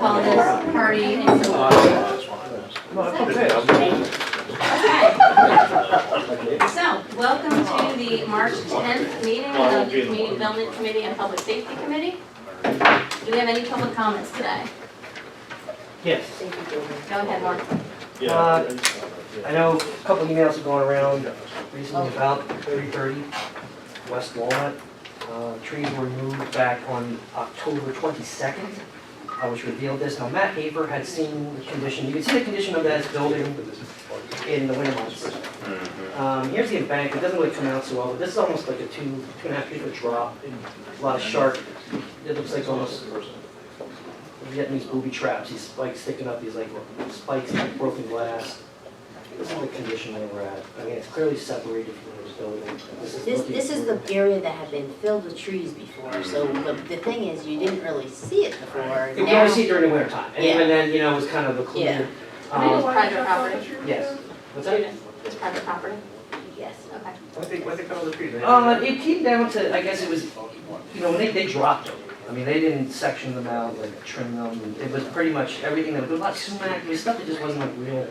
call this party into Okay. So, welcome to the March 10th meeting of the Community Development Committee and Public Safety Committee. Do we have any public comments today? Yes. Go ahead, Mark. I know a couple emails are going around recently about 3030 West Walnut. Trees were removed back on October 22nd, which revealed this. Now, Matt Haver had seen the condition. You can see the condition of that building in the winter months. Here's the embankment. It doesn't really come out so well, but this is almost like a 2.5 feet drop. A lot of sharp. It looks like almost Vietnamese booby traps. These spikes sticking up. These like spikes like broken glass. This is the condition they were at. I mean, it's clearly separated from this building. This is the area that had been filled with trees before, so the thing is, you didn't really see it before. You can only see it during the winter time, and Yeah. even then, you know, it was kind of occluded. Yeah. It's private property. Yes. What's that? It's private property. Yes. Okay. What they call the trees? It came down to, I guess it was, you know, when they dropped them. I mean, they didn't section them out, like trim them. It was pretty much everything that was a lot of sumac. There was stuff that just wasn't like real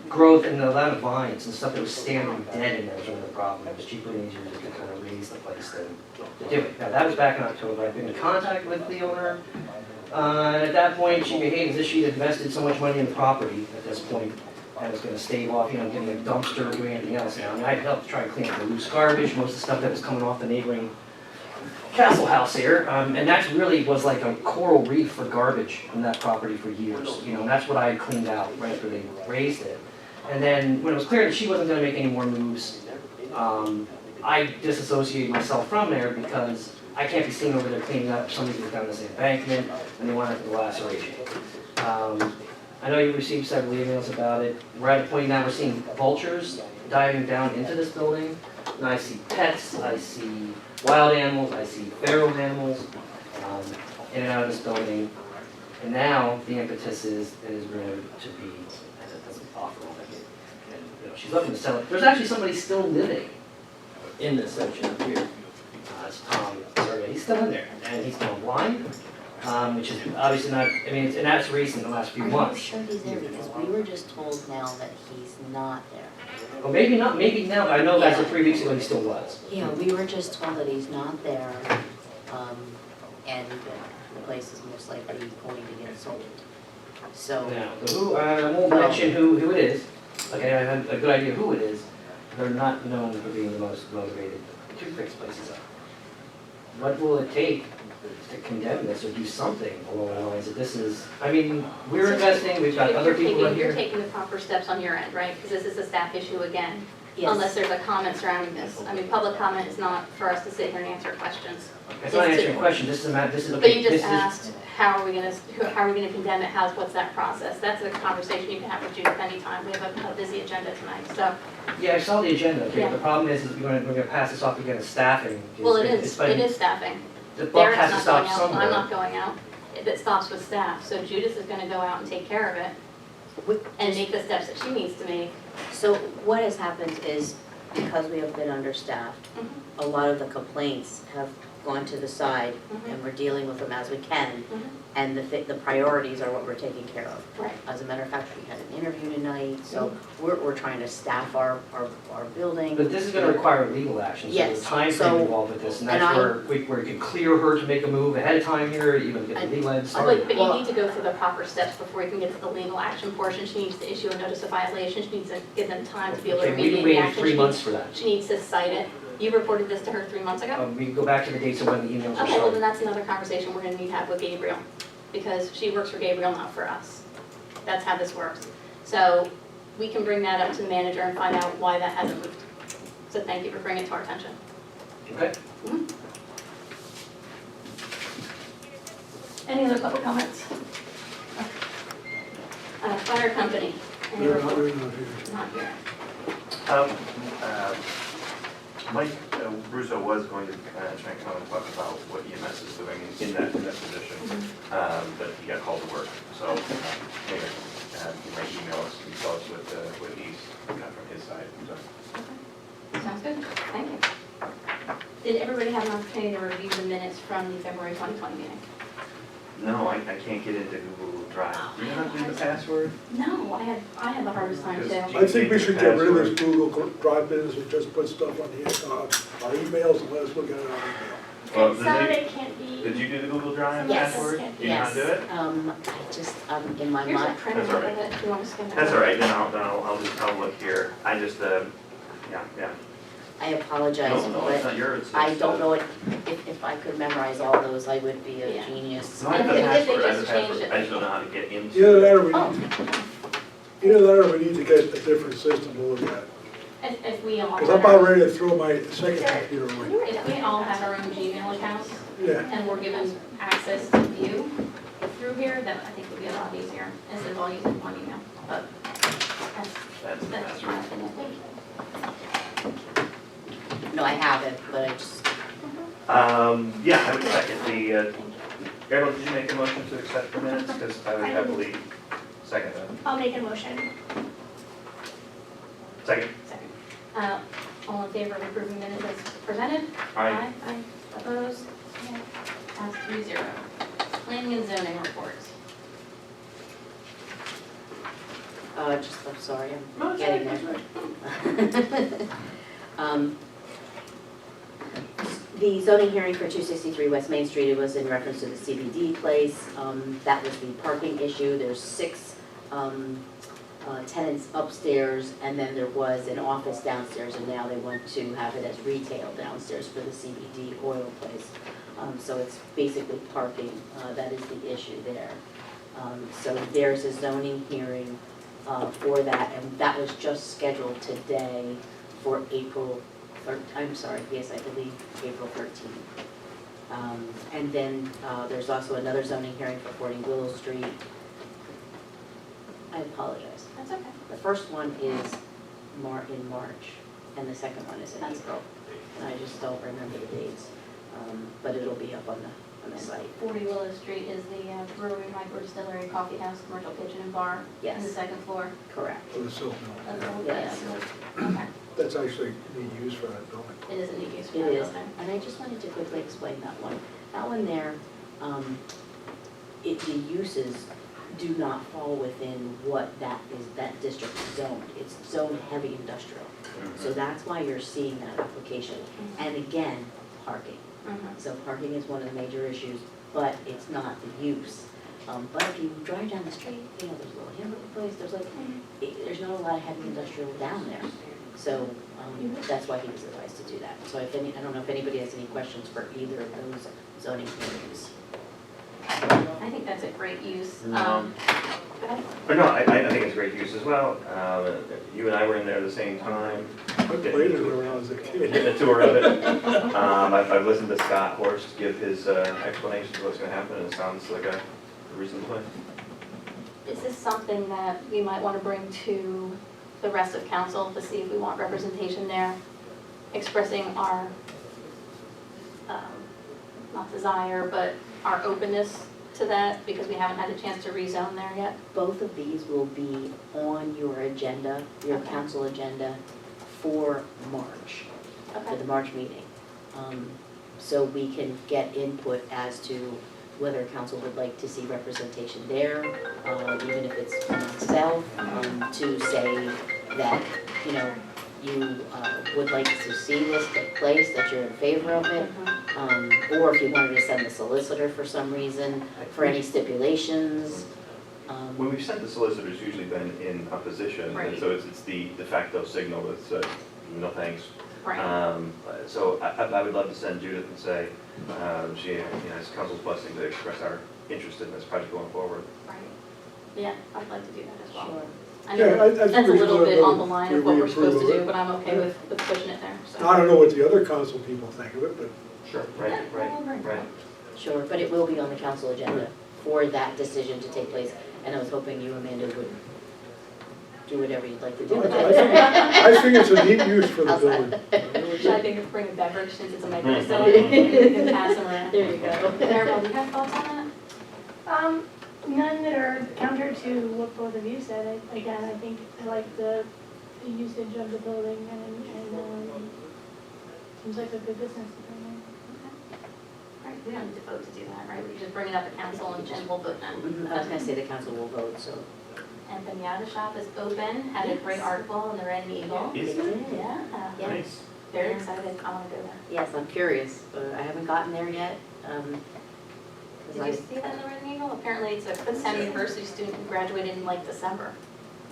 growth, and a lot of vines and stuff that was standing dead in there was one of the problem. It was cheaper and easier just to kind of raise the place than to do it. Now, that was back in October. I've been in contact with the owner. And at that point, she behaved as if she had invested so much money in the property at this point and was going to stave off, you know, getting a dumpster or doing anything else. Now, I mean, I helped try to clean up the loose garbage, most of the stuff that was coming off the neighboring Castle House here, and that really was like a coral reef for garbage on that property for years. You know, and that's what I had cleaned out right after they raised it. And then when it was clear that she wasn't going to make any more moves, I disassociated myself from there because I can't be seen over there cleaning up somebody who's down this embankment and they want to do laceration. I know you received several emails about it. We're at a point now we're seeing vultures diving down into this building, and I see pets, I see wild animals, I see feral animals in and out of this building. And now the impetus is rumored to be, as it doesn't offer all that. And you know, she's looking to sell it. There's actually somebody still living in this section up here. It's Tom Survey. He's still in there, and he's gone blind, which is obviously not, I mean, and that's recent in the last few months. Are you sure he's there? Because we were just told now that he's not there. Well, maybe not, maybe now, but I know as of 3 weeks ago he still was. Yeah, we were just told that he's not there, and the place is most likely going to get sold. So. Now, the who, I won't mention who it is. Okay, I have a good idea who it is. They're not known for being the most motivated to fix places up. What will it take to condemn this or do something along the lines that this is, I mean, we're investing, we've got other people in You're here. taking the proper steps on your end, right? Because this is a staff issue again, Yes. unless there's a comment surrounding this. I mean, public comment is not for us to sit here and answer questions. It's not answering a question, this is a, this is, But okay, you this just is, asked, how are we gonna condemn it, what's that process? That's a conversation you can have with Judith anytime. We have a busy agenda tonight, so. yeah, I saw the agenda, okay, Yeah. the problem is we're gonna pass this off again as staffing. Well, it It's is been- staffing. The buck Derek's has to not stop going out, somewhere. I'm not going out. It stops with staff, so Judith is gonna go out and take care of it and make the steps that she needs to make. So what has happened is, because we have been understaffed, Mhm. a lot of the complaints have gone to the side, Mhm. and we're dealing with them as we can, Mhm. and the priorities are what we're taking care of. Right. As a matter of fact, we had an interview tonight, so we're trying to staff our building. But this is gonna require legal action, so Yes, there's time so- frame involved with this, and that's and where we can clear her to make a move ahead of time here, even get the legal end started. But you Well- need to go through the proper steps before you can get to the legal action portion. She needs to issue a notice of violation, she needs to give them time to be able to Okay, we've been remediate the waiting action. 3 months for that. She needs to cite it. You reported this to her 3 months ago? We can go back to the dates of when the emails were Okay, well then started. that's another conversation we're gonna need to have with Gabriel, because she works for Gabriel, not for us. That's how this works. So we can bring that up to the manager and find out why that hasn't moved. So thank you for bringing it to our attention. Okay? Any other public comments? Fire company. Any report? Not here. Mike Russo was going to try and come and talk about what EMS is doing in that position, but he got called to work. So anyway, he might email us and tell us what he's got from his side. So. Sounds good, thank you. Did everybody have an opportunity to review the minutes from the February 2020 meeting? No, I can't get into Google Drive. Do you know how to do the password? No, I have the hardest time too. Because I think we should get rid of this Google Drive business and just put stuff on our emails and let us look at it on email. Well, Some of it can't be. did you do the Google Drive Yes. password? Do you know how to do it? I just, in my Here's a mind, printer That's all of right. it if you want to scan it. That's all right, then I'll look here. I just, yeah. I apologize, No, it's but not yours. I don't know if I could memorize all those, I would be a Yeah. genius. No, I have the If they password, I have the just changed password. it. I just don't know how to get into. Either that or we Oh, need, either that or we need to get a different system to look at. if we all. Because I'm about ready to throw my second computer away. If we all have our own Gmail accounts Yeah, and we're given access to view through here, that I think would be a lot easier instead of all using one email. But That's the that's my password. opinion. No, I have it, but I just, Yeah, I would second the, Gabriel, did you make a motion to accept the minutes? Because I would happily second that. I'll make a motion. Second? Second. All in favor of approving minutes as presented? Aye. Aye. Opposed? Passed 3-0. Planning and zoning reports. I'm sorry, No, I'm it's getting all there. The zoning hearing for 263 West Main Street, it was in reference to the CBD place. That was the parking issue. There's 6 tenants upstairs, and then there was an office downstairs, and now they want to have it as retail downstairs for the CBD oil place. So it's basically parking, that is the issue there. So there's a zoning hearing for that, and that was just scheduled today for April 13th, I believe April 13th. And then there's also another zoning hearing for 40 Willow Street. I apologize. That's okay. The first one is in March, and the second one is in That's April. And I just don't remember the dates, but it'll be up on the site. 40 Willow Street is the brewery, micro distillery, coffee house, commercial kitchen and bar. On the Yes, second floor. correct. for the silk mill. of the- Yes. Okay. That's actually being used for that building. It is a neat use for It that is, building. and I just wanted to quickly explain that one. That one there, the uses do not fall within what that district is zoned. It's zoned heavy industrial. So that's why you're seeing that application. And again, parking. Mhm. So parking is one of the major issues, but it's not the use. But if you drive down the street, there's a little hamburger place, there's not a lot of heavy industrial down there. So that's why he was advised to do that. So I don't know if anybody has any questions for either of those zoning hearings. I think that's a great use. Go ahead. But no, I think it's great use as well. You and I were in there at the same time. I played it when I was a kid. Getting a tour of it. I've listened to Scott Horst give his explanation of what's going to happen, and it sounds like a reasonable plan. Is this something that we might want to bring to the rest of council to see if we want representation there? Expressing our, not desire, but our openness to that, because we haven't had a chance to rezone there yet? Both of these will be on your agenda, your Okay. council agenda for March, for Okay. the March meeting. So we can get input as to whether council would like to see representation there, even if it's myself, to say that, you would like to see this take place, that you're in favor of it. Or if you wanted to send the solicitor for some reason, for any stipulations. When we've sent the solicitors, usually been in opposition, and Right. so it's the de facto signal that says, no thanks. Right. So I would love to send Judith and say, she has council's blessing to express our interest in this project going forward. Right. Yeah, I'd like to do that as well. Sure. I Yeah, I know think that's a we should little let bit them on the line of know what we we're supposed to approve of do, it. but I'm okay with pushing it there, so. I don't know what the other council people think of it, but Sure. Right. Sure, but it will be on the council agenda for that decision to take place. And I was hoping you, Amanda, would do whatever you'd like to do with I think it's a neat use for the How's building. Should I think of bring a beverage since it's a micro distillery? You can pass them around. There you go. Maribel, do you have thoughts on that? None that are counter to what both of you said. Again, I think I like the usage of the building and seems like a good business to bring in. Right. we don't need to vote to do that, right? We just bring it up at council and we'll vote then. I was gonna say the council will vote, so. And the Pinata Shop is open, had a great article in the Red Eagle. Is it? Yeah, Yeah. Nice. very excited, I wanna go there. Yes, I'm curious, but I haven't gotten there yet. 'Cause Did you see that in the Red Eagle? Apparently it's a Kutztown University student who graduated in like December.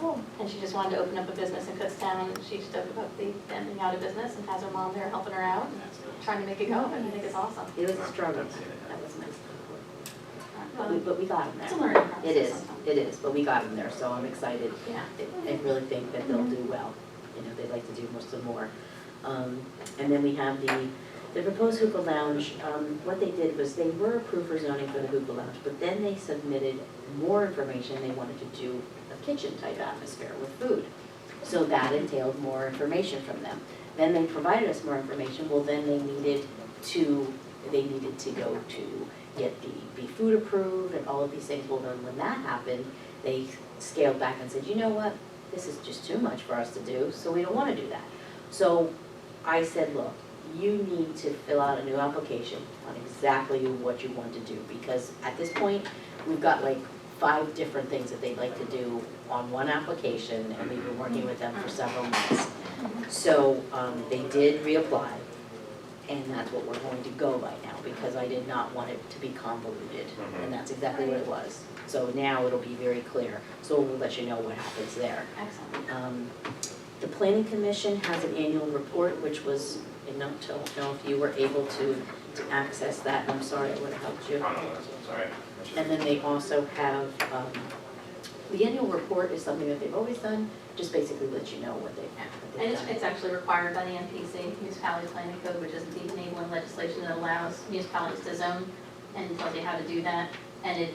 Oh, And she just wanted to open up a business in Kutztown, and she just opened up the Pinata business and has her mom there helping her out, and trying to make it go, and I think it's awesome. It was a struggle, that was nice. But we got them It's a there. learning process. It is, sometimes. it is, but we got them there, so I'm excited. Yeah. I really think that they'll do well. You know, they'd like to do some more. And then we have the proposed hookah lounge. What they did was they were approved for zoning for the hookah lounge, but then they submitted more information. They wanted to do a kitchen type atmosphere with food. So that entailed more information from them. Then they provided us more information. Well, then they needed to go to get the food approved and all of these things. Well, then when that happened, they scaled back and said, you know what, this is just too much for us to do, so we don't want to do that. So I said, look, you need to fill out a new application on exactly what you want to do, because at this point, we've got like 5 different things that they'd like to do on one application, and we've been working with them for several months. So they did reapply, and that's what we're going to go by now, because I did not want it to be convoluted, and that's exactly what it was. So now it'll be very clear, so we'll let you know what happens there. Excellent. The Planning Commission has an annual report, which was, I don't know if you were able to access that, and I'm sorry, I would have helped you. Oh, no, that's, sorry. And then they also have, the annual report is something that they've always done, just basically lets you know what they've And done. it's actually required by the MPC, Municipality Planning Code, which is the enabling legislation that allows municipalities to zone and tells you how to do that. And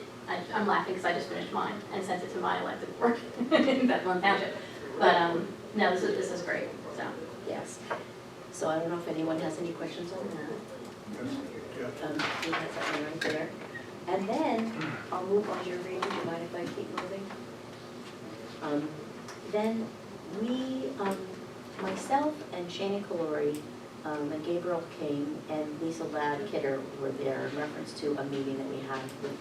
I'm laughing because I just finished mine and sent it to my elected board in Bethlehem Township. But, no, this is great, so. Yes. So I don't know if anyone has any questions on that. Yeah. He has that one right there. And then, I'll move on to your reading, do you mind if I keep moving? Then we, myself and Shani Calori, and Gabriel King and Lisa Ladd Kidder were there in reference to a meeting that we had with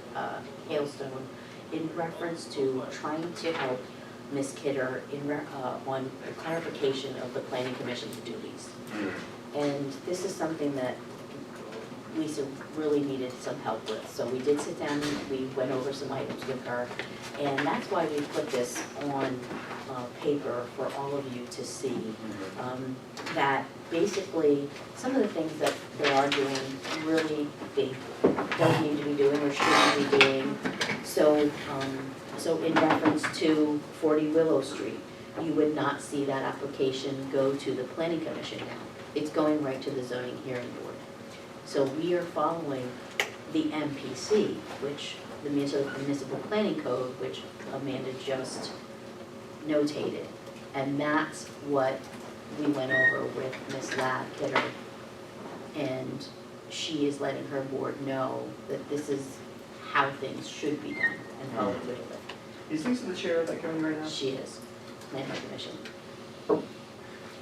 Hailstone in reference to trying to help Ms. Kidder on the clarification of the Planning Commission's duties. And this is something that Lisa really needed some help with. So we did sit down and we went over some items with her. And that's why we put this on paper for all of you to see. That basically, some of the things that they are doing really they don't need to be doing or shouldn't be doing. So, so in reference to 40 Willow Street, you would not see that application go to the Planning Commission now. It's going right to the Zoning Hearing Board. So we are following the MPC, which the Municipal Planning Code, which Amanda just notated. And that's what we went over with Ms. Ladd Kidder. And she is letting her board know that this is how things should be done and followed through with. Is Lisa the chair of that committee right now? She is, Planning Commission.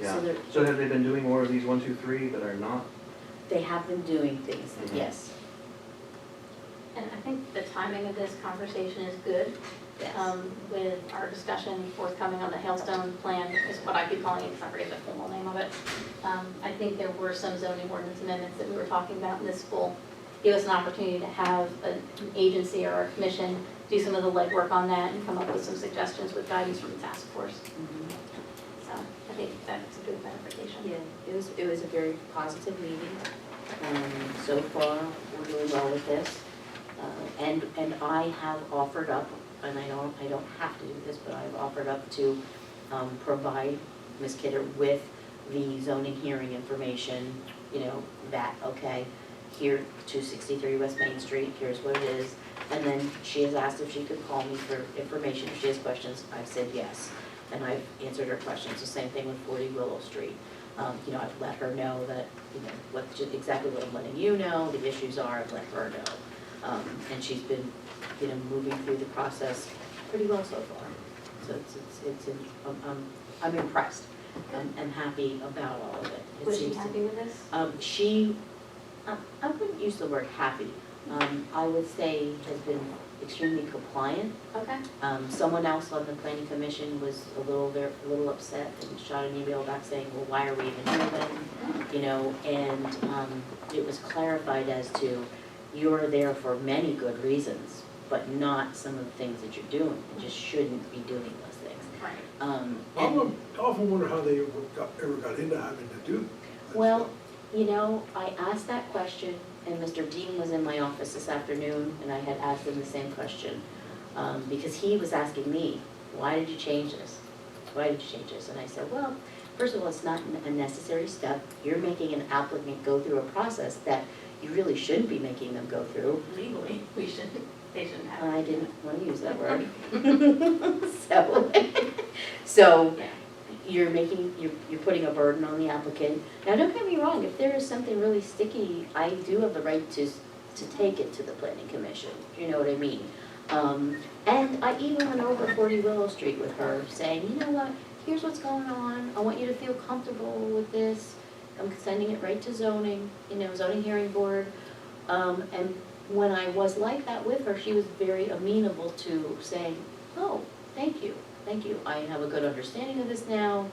Yeah. So they're- So have they been doing more of these 1, 2, 3 that are not? they have been doing things, Mhm. yes, And I think the timing of this conversation is good. yes. With our discussion forthcoming on the Hailstone plan, is what I keep calling it, because I forget the formal name of it. I think there were some zoning ordinance amendments that we were talking about, and this will give us an opportunity to have an agency or a commission do some of the legwork on that and come up with some suggestions with guidance from the task force. Mhm. So I think that's a good clarification. Yeah, it was a very positive meeting. So far, we're doing well with this. And I have offered up, and I don't have to do this, but I've offered up to provide Ms. Kidder with the zoning hearing information, you know, that, okay, here, 263 West Main Street, here's what it is. And then she has asked if she could call me for information, if she has questions. I've said yes, and I've answered her questions. The same thing with 40 Willow Street. You know, I've let her know that, you know, exactly what I'm letting you know, the issues are, I've let her know. And she's been, you know, moving through the process pretty well so far. So I'm impressed. I'm happy about all of it. It Was she seems to- happy with this? She I wouldn't use the word happy. I would say has been extremely compliant. Okay. Someone else on the planning commission was a little upset and shot an email back saying, well, why are we even here then? You know, and it was clarified as to, you're there for many good reasons, but not some of the things that you're doing. You just shouldn't be doing those things. Right. I often wonder how they ever got into having to do that Well, stuff. you know, I asked that question, and Mr. Dean was in my office this afternoon, and I had asked him the same question. Because he was asking me, why did you change this? Why did you change this? And I said, well, first of all, it's not a necessary step. You're making an applicant go through a process that you really shouldn't be making them go through. Legally, they shouldn't have. I didn't want to use that word. So Yeah. you're putting a burden on the applicant. Now, don't get me wrong, if there is something really sticky, I do have the right to take it to the planning commission, you know what I mean? And I even went over 40 Willow Street with her, saying, you know what, here's what's going on, I want you to feel comfortable with this, I'm sending it right to zoning, you know, zoning hearing board. And when I was like that with her, she was very amenable to saying, oh, thank you, I have a good understanding of this now.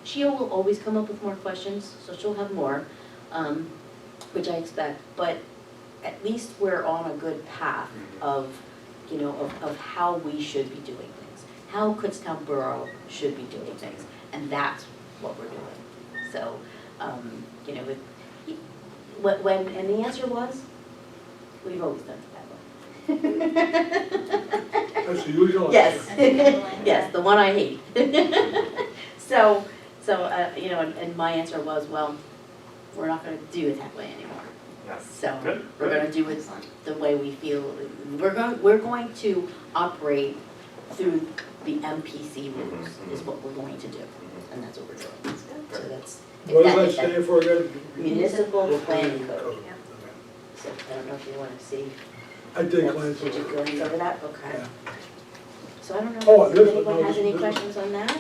She will always come up with more questions, so she'll have more, which I expect, but at least we're on a good path of, you know, of how we should be doing things, how Kutztown Borough should be doing things, and that's what we're doing. So, you know, and the answer was, we've always done it that way. That's the usual Yes, answer. yes, the one I hate. So, you know, and my answer was, well, we're not gonna do it that way anymore. Yeah. So, Good, we're good. gonna do it the way we feel, we're going to operate through the MPC rules, is what we're going to do, and that's what we're doing. So that's. What does that stand for again? Municipal Planning Code. Yeah. So, I don't know if you wanna see. I did glance Did you over glance it. over that? Okay. Yeah. So I don't Oh, know if this one, anyone no, has this- any this- questions on that?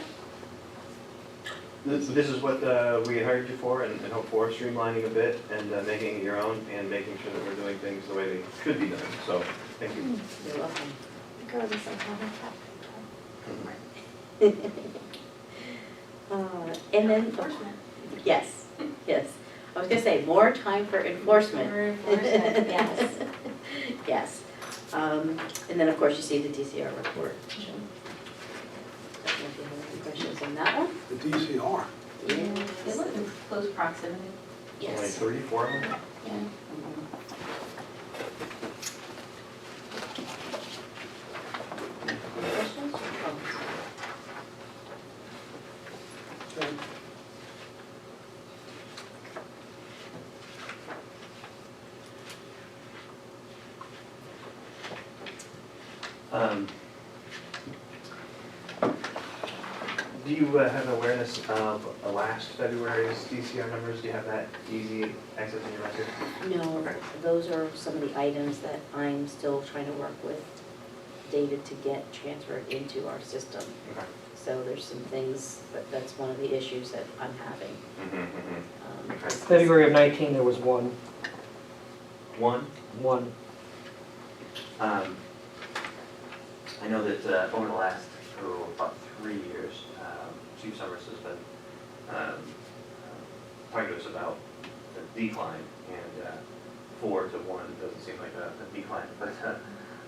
This is what we had hired you for and hope for, streamlining a bit and making it your own and making sure that we're doing things the way they should be done. So, thank you. You're welcome. Regardless of how And then, Enforcement. yes, yes. I was gonna say, more time for enforcement. For enforcement, yes. Yes. And then, of course, you see the DCR report. Don't know if you have any questions on that one? The DCR. They live in close proximity. Only Yes. 3, 4 of them? Yeah. Any questions? Oh, Okay. Do you have awareness of last February's DCR numbers? Do you have that easy access in your record? No, Okay. those are some of the items that I'm still trying to work with David to get transferred into our system. Okay. So there's some things, but that's one of the issues that I'm having. Okay. February of 19, there was one. One, I know that over the last, about 3 years, Chief Summers has been talking to us about the decline, and 4 to 1 doesn't seem like a decline, but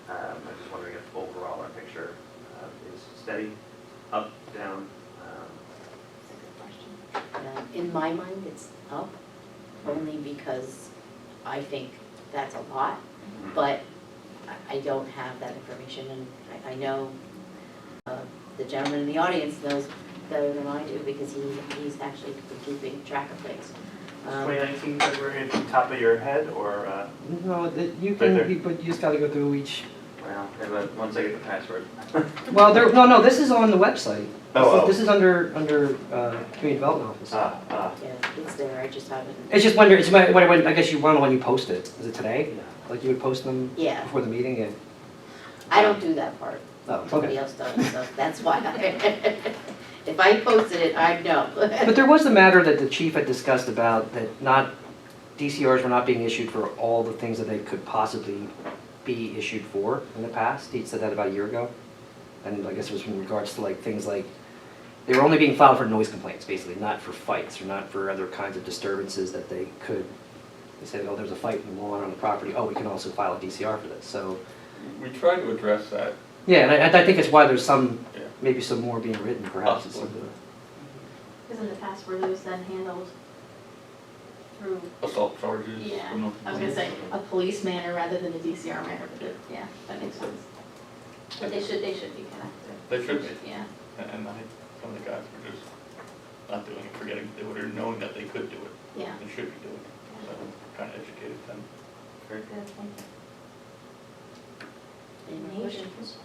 I'm just wondering if overall our picture is steady, up, down? That's a good question. In my mind, it's up, only because I think that's a lot, but I don't have that information, and I know the gentleman in the audience knows better than I do, because he's actually been keeping track of things. 2019 February at the top of your head, or, No, you Right there. can, but you just gotta go through each. well, and then once I get the password. Well, no, this is on the website. Oh, This is under Community Development Office. Yeah, it's there, I just haven't. It's just when, I guess you wonder when you post it. Is it today? Like you would post them Yeah, before the meeting? And, I don't do that part. oh, Somebody okay. else does, so that's why if I posted it, I'd know. But there was the matter that the chief had discussed about that not DCRs were not being issued for all the things that they could possibly be issued for in the past. He said that about a year ago. And I guess it was in regards to like things like, they were only being filed for noise complaints, basically, not for fights or not for other kinds of disturbances that they could. They said, oh, there's a fight in the lawn on the property. Oh, we can also file a DCR for this. So, We tried to address that. yeah, and I think it's why there's some, Yeah. maybe some more being written, perhaps. Possibly. Because in the past, were those then handled through, Assault charges. yeah, criminal I was gonna say, a police manner rather than a DCR manner, but yeah, that makes sense. But they should be connected. They should be. Yeah. And I think some of the guys were just not doing it, forgetting to do it, or knowing that they could do it. Yeah. And should be doing it. So kind of educated them. Good, thank you. Any motions?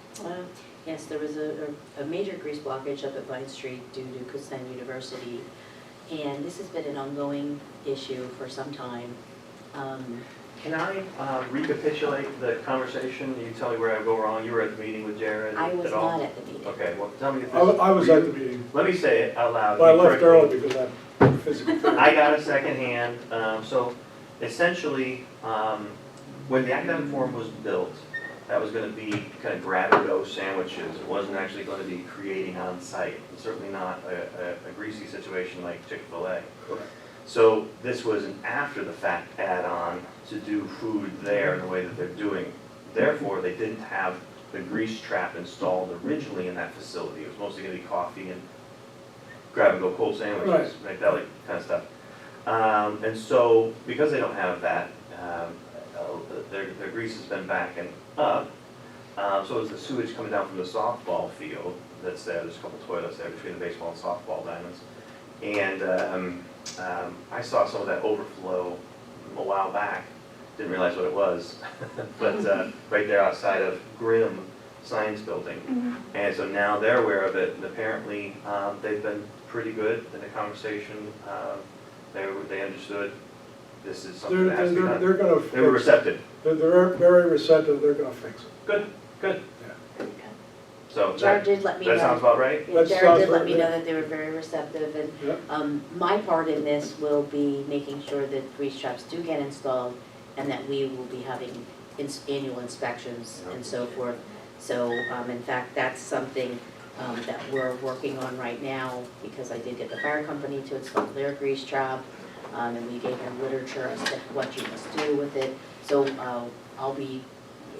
Yes, there was a major grease blockage up at Vine Street due to Kutztown University, and this has been an ongoing issue for some time. Can I recapitulate the conversation? You tell me where I go wrong. You were at the meeting with Jared I was at all? not at the meeting. Okay, well, tell me if I this. was at the meeting, Let me say it out loud. but I You left correct me. early because I physically couldn't. I got it secondhand. So essentially, when the academic forum was built, that was going to be kind of grab-and-go sandwiches. It wasn't actually going to be creating on-site. Certainly not a greasy situation like Chick-fil-A. So this was an after-the-fact add-on to do food there in the way that they're doing. Therefore, they didn't have the grease trap installed originally in that facility. It was mostly going to be coffee and grab-and-go cold sandwiches, right, that like kind of stuff. And so, because they don't have that, their grease has been backing up. So is the sewage coming down from the softball field that's there. There's a couple toilets there between the baseball and softball diamonds. And I saw some of that overflow a while back. Didn't realize what it was, but right there outside of Grimm Science Building. And so now they're aware of it, and apparently they've been pretty good in the conversation. They understood this is something that has to be done. They're gonna fix it. They were receptive. They're very receptive, they're gonna fix it. Good, good. Yeah. So Jared that, did let me know. that sounds about right? That Jared sounds did let right, me yeah. know that they were very receptive, Yeah. and my part in this will be making sure that grease traps do get installed, and that we will be having annual inspections and so forth. So, in fact, that's something that we're working on right now, because I did get the fire company to install their grease trap, and we gave them literature as to what you must do with it. So I'll be,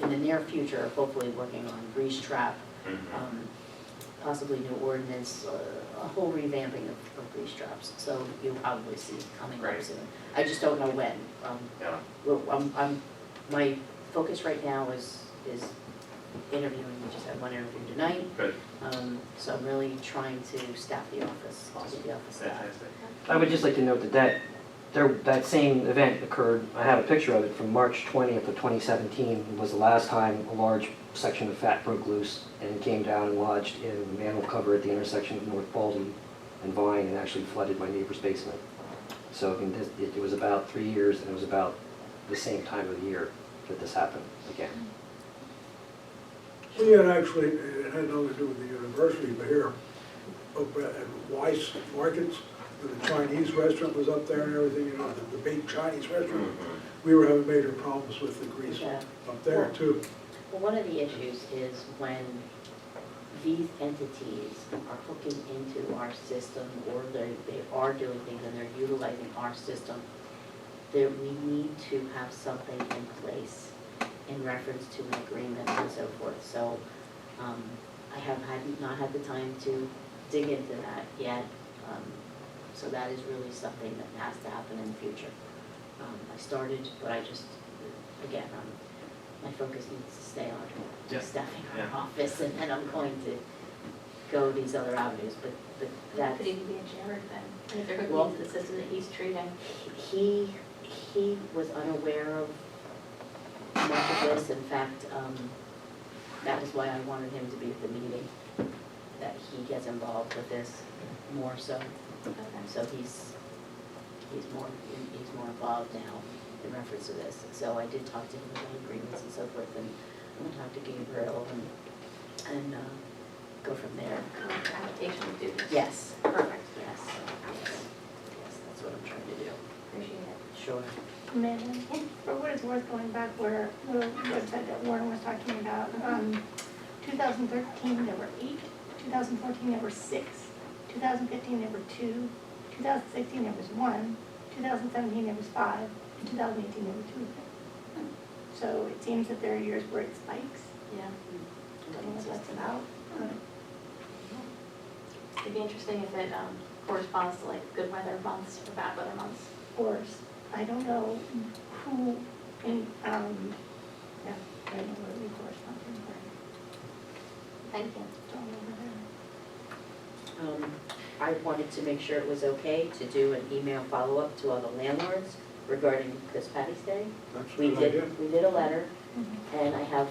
in the near future, hopefully working on grease trap, possibly new ordinance, a whole revamping of grease traps. So you'll probably see coming up Great. soon. I just don't know when. Yeah. My focus right now is interviewing. We just had one interview tonight. Good. So I'm really trying to staff the office, to get the office staffed. Fantastic. I would just like to note that same event occurred, I have a picture of it, from March 20th of 2017. It was the last time a large section of fat broke loose and came down and lodged in the manhole cover at the intersection of North Baldy and Vine and actually flooded my neighbor's basement. So I mean, it was about 3 years, and it was about the same time of the year that this happened again. We had actually, it had nothing to do with the university, but here, up at Weiss Markets, the Chinese restaurant was up there and everything, you know, the big Chinese restaurant. We were having major problems with the grease Yeah. up there too. Well, one of the issues is when these entities are hooking into our system, or they are doing things and they're utilizing our system, we need to have something in place in reference to an agreement and so forth. So I have not had the time to dig into that yet. So that is really something that has to happen in the future. I started, but I just, again, my focus needs to stay Yeah. on staffing Yeah. our office, and then I'm going to go these other avenues, but That that's, could even be a Jared thing, and if they're hooking Well- into the system that he's treating. he was unaware of much of this. In fact, that was why I wanted him to be at the meeting, that he gets involved with this more so. Okay. So he's more involved now in reference to this. So I did talk to him about agreements and so forth, and I'm gonna talk to Gabriel and go from there. Adaptation would do this. Yes, Perfect. yes, that's what I'm trying to do. Appreciate it. Sure. Amanda, for what it's worth, going back where the website that Warren was talking about, 2013 there were 8, 2014 there were 6, 2015 there were 2, 2016 there was 1, 2017 there was 5, and 2018 there were 2. So it seems that there are years where it spikes. Yeah. I don't know what that's about. It'd be interesting if it corresponds to like good weather months or bad weather months. Or I don't know who in, yeah, I don't know where we correspond to. Thank you. It's all over there. I wanted to make sure it was okay to do an email follow-up to all the landlords regarding Kutzpattys Day. That's a We good idea. did a letter, Mhm. and I have,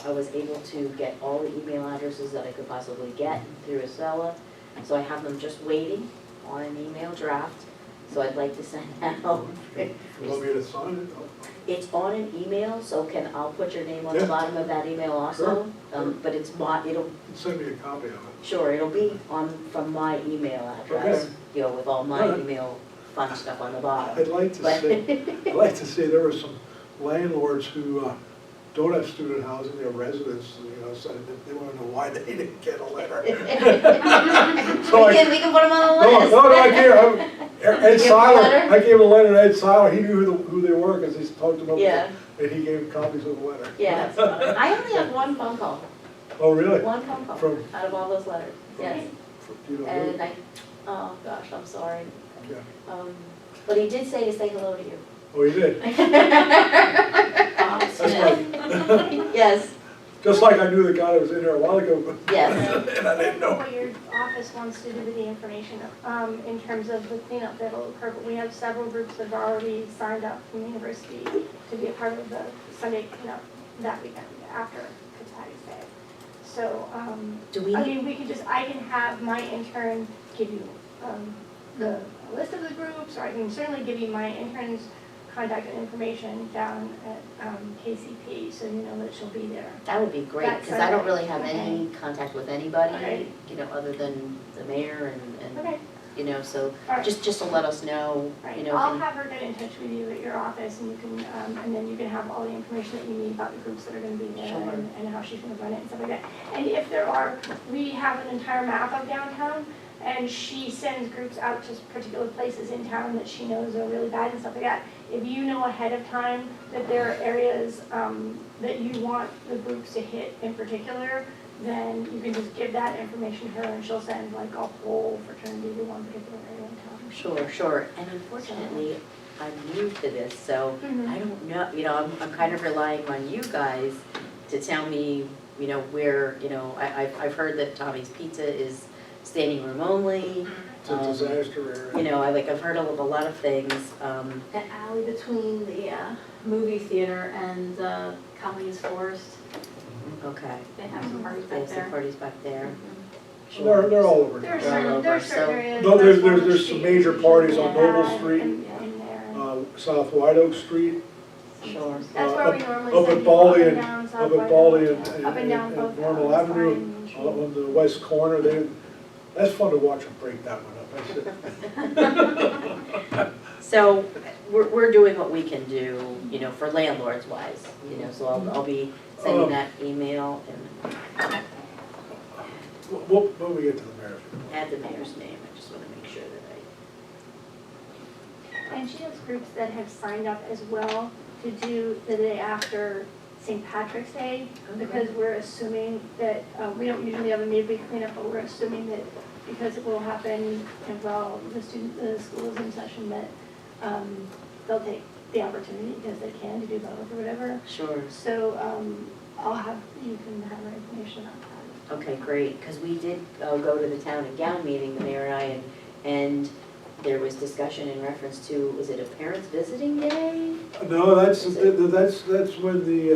I was able to get all the email addresses that I could possibly get through Acela. So I have them just waiting on an email draft, so I'd like to send out. You want me to sign it? It's on an email, so I'll put your name on the Yeah. bottom of that email also. But it's it'll, Send me a copy of it. sure, it'll be from my email address, Okay. you know, with all my Alright. email fun stuff on the bottom. I'd like to But- say, I'd like to say there were some landlords who don't have student housing, they're residents, you know, so they want to know why they didn't get a letter. So We can put them on the No, list. no, I can't. Ed Give them a Seiler, letter? I gave a letter to Ed Seiler, he knew who they were, because he talked to them, Yeah. and he gave copies of the letter. Yeah, I only have one phone call, Oh, really? one phone call From- out of all those letters, yes. You know, And oh gosh, I'm sorry. Yeah. But he did say to say hello to you. Oh, he did? Bob That's Smith. like, Yes, just like I knew the guy that was in there a while ago, but, yes. and I didn't know. What your office wants to do with the information, in terms of the cleanup that'll occur, but we have several groups that have already signed up from the university to be a part of the Sunday cleanup that weekend after Kutzpattys Day. So, Do we, I mean, we could I can have my intern give you, the list of the groups, or I can certainly give you my intern's contact information down at, KCP, so you know that she'll be there. that would be great, That's because I don't really have okay. any contact with anybody, Okay. you know, other than the mayor and, Okay, you know, so all right. just to let us know, you Right, know. I'll if have her get in touch with you at your office, and you can, and then you can have all the information that you need about the groups that are gonna be there, Sure. and how she's gonna run it and stuff like that. And if there are, we have an entire map of downtown, and she sends groups out to particular places in town that she knows are really bad and stuff like that. If you know ahead of time that there are areas, that you want the groups to hit in particular, then you can just give that information to her, and she'll send like a whole fraternity to one particular area in town. Sure, sure, and unfortunately, I'm new to this, so Mhm. I don't know, you know, I'm kind of relying on you guys to tell me, you know, where, you know, I've heard that Tommy's Pizza is standing room only. It's a disaster area. You know, I've heard of a lot of things, That alley between the movie theater and the Collies Forest, okay, they have some parties they back have some there. parties back there. Mhm. Sure. They're all over. There are They're all certain, there are over, certain so- areas. No, there's- West Walnut there's some Street, major parties on yeah, Noble Street. in there. South White Oak Street, Sure. That's where we normally up send at people Bali up and and- down South up at White Bali Oak, and- yeah. Up and down and both Normal alleys, Avenue, Fine Street. on the west corner, that's fun to watch them break that one up. That's it. So, we're doing what we can do, you know, for landlords wise, you know, so I'll be sending that email and When we get to the mayor's report. add the mayor's name, I just wanna make sure that And she has groups that have signed up as well to do the day after St. Patrick's Day, because we're assuming that, we don't usually have a midweek cleanup, but we're assuming that because it will happen while the school is in session, that, they'll take the opportunity, because they can, to do both or whatever. Sure. So, you can have her information on that. Okay, great, because we did go to the town and gown meeting, the mayor and I, and there was discussion in reference to, was it a parents visiting day? No, that's when the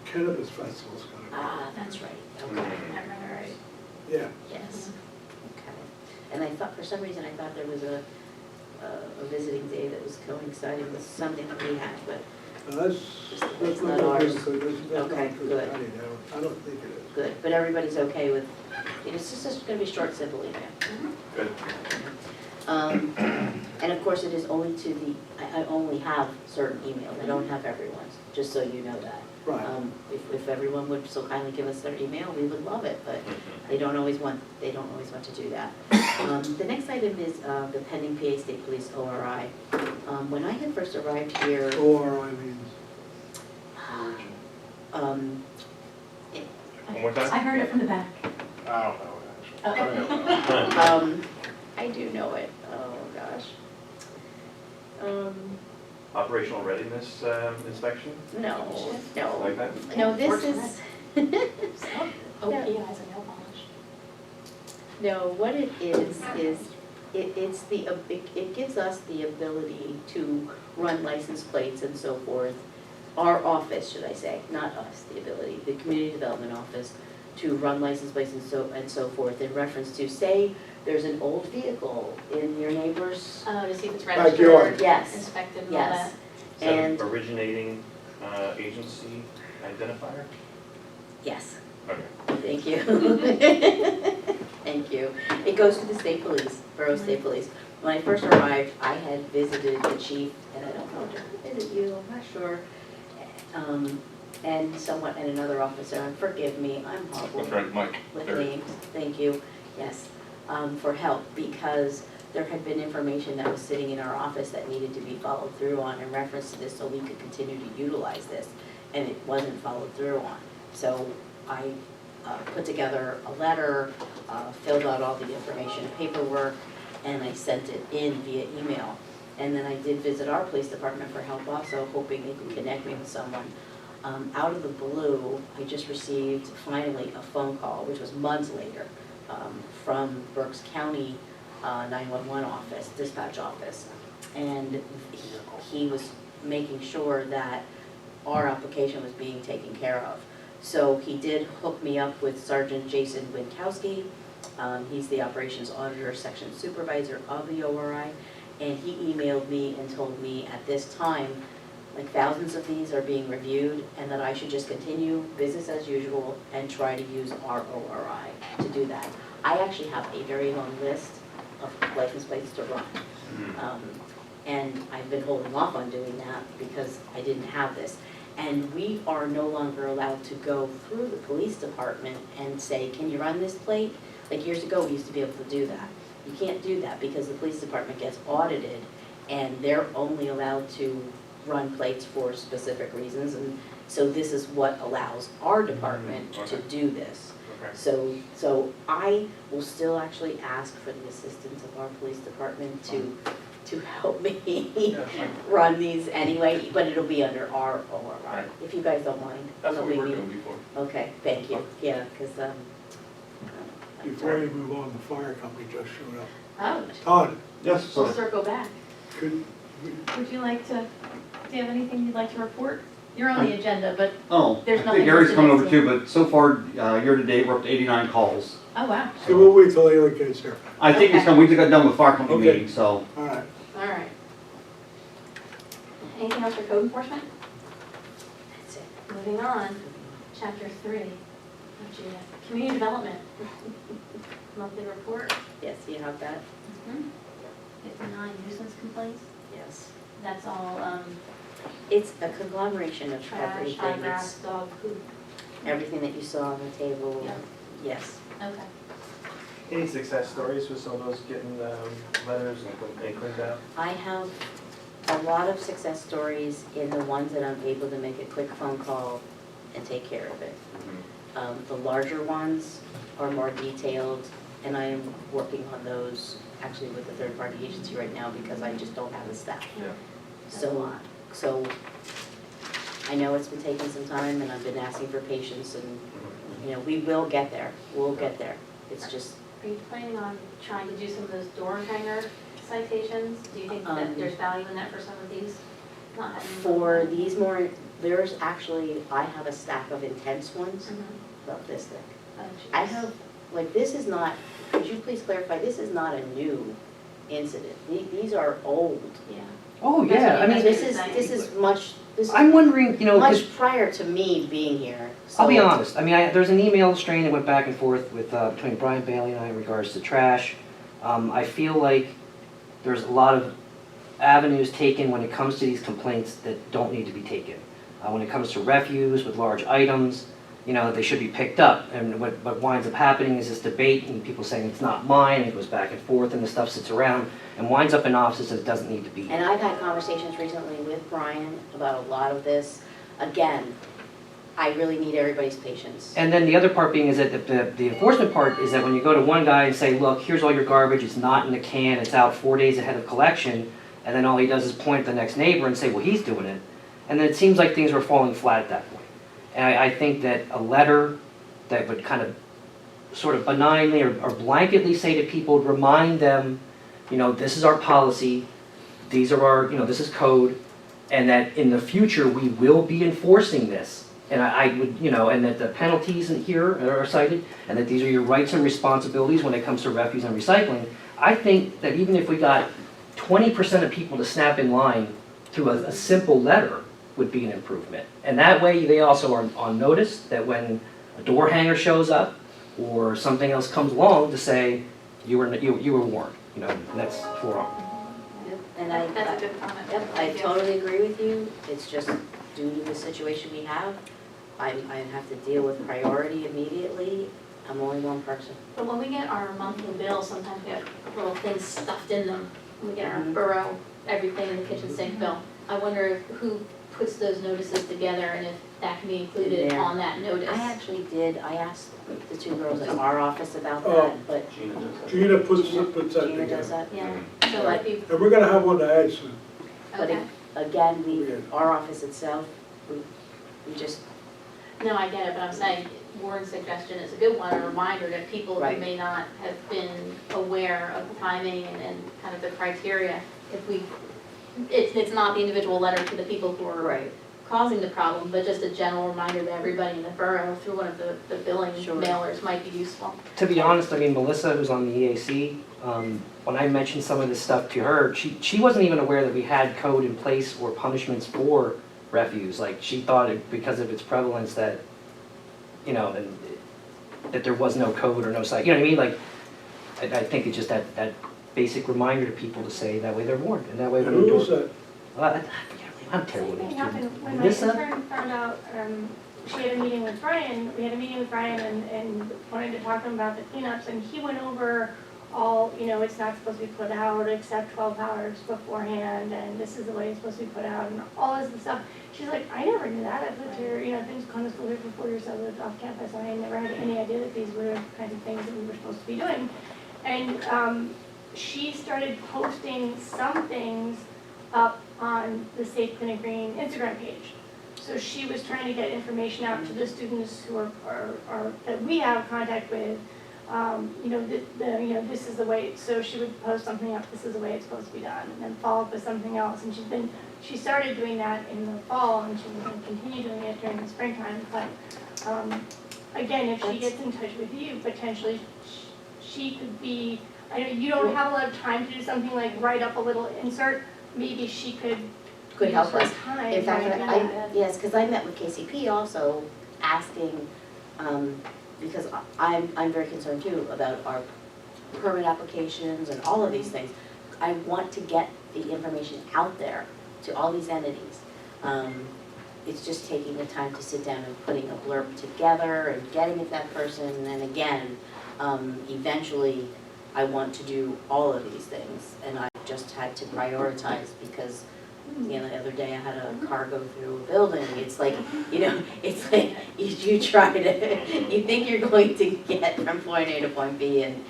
cannabis festival's gonna Ah, that's right, okay, I remember, right? be. Yeah. yes, okay. And I thought, for some reason, I thought there was a visiting day that was coinciding with something that we had, but That's It's not not ours. good, that's Okay, not good. good. I don't think it is. good, but everybody's okay with, it's just gonna be short, simple email. Good. And of course, it is only to the, I only have certain emails, I don't have everyone's, just so you know that. Right. If everyone would so kindly give us their email, we would love it, but they don't always want to do that. The next item is the pending PA State Police ORI. When I had first arrived here, ORI means, um, One more time? I heard it from the back. I don't know, actually. I do know it, oh gosh. Operational readiness inspection, No, like no, that? no, this is, OP eyes and nail polish. no, what it is it's the, it gives us the ability to run license plates and so forth. Our office, should I say, not us, the ability, the community development office, to run license plates and so forth in reference to, say, there's an old vehicle in your neighbor's, To see if it's Backyard. registered, Yes. inspected and all that. yes. Is that And, an originating agency identifier? yes, Okay. thank you. Thank you. It goes to the state police, Borough State Police. When I first arrived, I had visited the chief, and I don't know, did I visit you, I'm not sure. And someone, and another officer, and forgive me, I'm horrible That's right, Mike. with There. names, thank you, yes, for help, because there had been information that was sitting in our office that needed to be followed through on in reference to this, so we could continue to utilize this, and it wasn't followed through on. So I put together a letter, filled out all the information, paperwork, and I sent it in via email. And then I did visit our police department for help also, hoping they could connect me with someone. Out of the blue, I just received finally a phone call, which was months later, from Berks County 911 office, dispatch office. And he was making sure that our application was being taken care of. So he did hook me up with Sergeant Jason Winkowski. He's the operations auditor, section supervisor of the ORI. And he emailed me and told me at this time, like thousands of these are being reviewed, and that I should just continue business as usual and try to use our ORI to do that. I actually have a very long list of license plates to run. And I've been holding off on doing that because I didn't have this. And we are no longer allowed to go through the police department and say, can you run this plate? Like years ago, we used to be able to do that. You can't do that because the police department gets audited and they're only allowed to run plates for specific reasons. And so this is what allows our department to do this. Okay. So I will still actually ask for the assistance of our police department to help me Yeah, fine. run these anyway, but it'll be under our ORI, Right. if you guys don't mind. That's what we were helping me. doing before. Okay, thank you, yeah, because, before you move on, the fire company just showed up. Oh, Todd, Yes, we'll circle back. could, Would you like to, do you have anything you'd like to report? You're on the agenda, but, oh, There's I nothing think Gary's listed coming over next too, but so far, year-to-date, we're up to 89 calls. oh wow, so we'll wait till the other gets here. I think it's coming, we just got done with fire company Okay. meeting, so. All right. all right. Anything else for code enforcement? that's it. Moving on, chapter 3, community development. Monthly report. Yes, you have that? 59 nuisance complaints. Yes. That's all It's a conglomeration of trash, high everything, grass, it's dog poop. everything that you saw on the table, Yeah. yes. Okay. Any success stories with some of those getting letters and cleaned out? I have a lot of success stories in the ones that I'm able to make a quick phone call and take care of it. The larger ones are more detailed, and I am working on those actually with the third-party agency right now because I just don't have the staff. Yeah. That's a lot. So I know it's been taking some time, and I've been asking for patience, and, you know, we will get there. We'll get there. It's just, Are you planning on trying to do some of those door hanger citations? Do you think that there's value in that for some of these? Not having them for on. these more, there's actually, I have a stack of intense ones, Mhm. about this thick. Oh, I geez. have, like, this is not, could you please clarify, this is not a new incident. These are old. Yeah. Oh, That's yeah, what I you mean, meant. This is much, this I'm wondering, you know, 'cause much prior to me being here. I'll be So- honest, I mean, there's an email strain that went back and forth with, between Brian Bailey and I in regards to trash. I feel like there's a lot of avenues taken when it comes to these complaints that don't need to be taken. When it comes to refuse with large items, you know, they should be picked up. And what winds up happening is this debate and people saying it's not mine, and it goes back and forth and the stuff sits around and winds up in offices that it doesn't need to be. And I've had conversations recently with Brian about a lot of this. Again, I really need everybody's patience. And then the other part being is that the enforcement part is that when you go to one guy and say, look, here's all your garbage, it's not in the can, it's out 4 days ahead of collection, and then all he does is point at the next neighbor and say, well, he's doing it. And then it seems like things were falling flat at that point. And I think that a letter that would kind of sort of benignly or blanketly say to people, remind them, you know, this is our policy, these are our, you know, this is code, and that in the future we will be enforcing this. And I would, you know, and that the penalties in here are cited, and that these are your rights and responsibilities when it comes to refuse and recycling. I think that even if we got 20% of people to snap in line through a simple letter would be an improvement. And that way they also are on notice that when a door hanger shows up or something else comes along to say, you were warned, you know, and that's wrong. Yep, and I, That's a good comment. yep, I totally agree with you. It's just due to the situation we have, I have to deal with priority immediately. I'm only one person. But when we get our monthly bills, sometimes we have little things stuffed in them. We get our Mhm. Borough, everything in the kitchen sink bill. I wonder who puts those notices together and if that can be included There. on that notice. I actually did, I asked the two girls at our office about Oh. that, but Gina does that. Gina puts that Gina does together. that. Yeah, so if you, And we're gonna have one to add soon. But okay. again, Yeah. our office itself, we just, No, I get it, but I'm saying Warren's suggestion is a good one, a reminder that people who Right. may not have been aware of the timing and kind of the criteria, if we, it's not the individual letter to the people who are right, causing the problem, but just a general reminder to everybody in the borough through one of the billing Sure. mailers might be useful. To be honest, I mean, Melissa, who's on the EAC, when I mentioned some of this stuff to her, she wasn't even aware that we had code in place or punishments for refuse. Like, she thought it, because of its prevalence that, you know, that there was no code or no site, you know what I mean? Like, I think it's just that basic reminder to people to say, that way they're warned, and that way when And we who do was that? I'm terrible with Same names, thing happened too. when my Melissa? intern found out, she had a meeting with Brian, we had a meeting with Brian and wanted to talk to him about the cleanups, and he went over all, you know, it's not supposed to be put out except 12 hours beforehand, and this is the way it's supposed to be put out, and all this stuff. She's like, I never knew that, I've lived here, you know, I've been to Columbus school here for 4 years, I lived off campus, and I never had any idea that these were the kinds of things that we were supposed to be doing. And she started posting some things up on the Safe Clean and Green Instagram page. So she was trying to get information out to the students who are that we have contact with, you know, this is the way, so she would post something up, this is the way it's supposed to be done, and then follow up with something else, and she started doing that in the fall, and she was going to continue doing it during the springtime, but, again, if she gets in touch with you, potentially, she could be, I know you don't have a lot of time to do something like write up a little insert, maybe she could help use us. her time. In fact, right, yeah. yes, because I met with KCP also, asking, because I'm very concerned too about our permit applications and all of these things. I want to get the information out there to all these entities. It's just taking the time to sit down and putting a blurb together and getting it to that person, and again, eventually, I want to do all of these things, and I just had to prioritize because, you know, the other day I had a car go through a building. It's like, you know, it's like you try to, you think you're going to get from point A to point B, and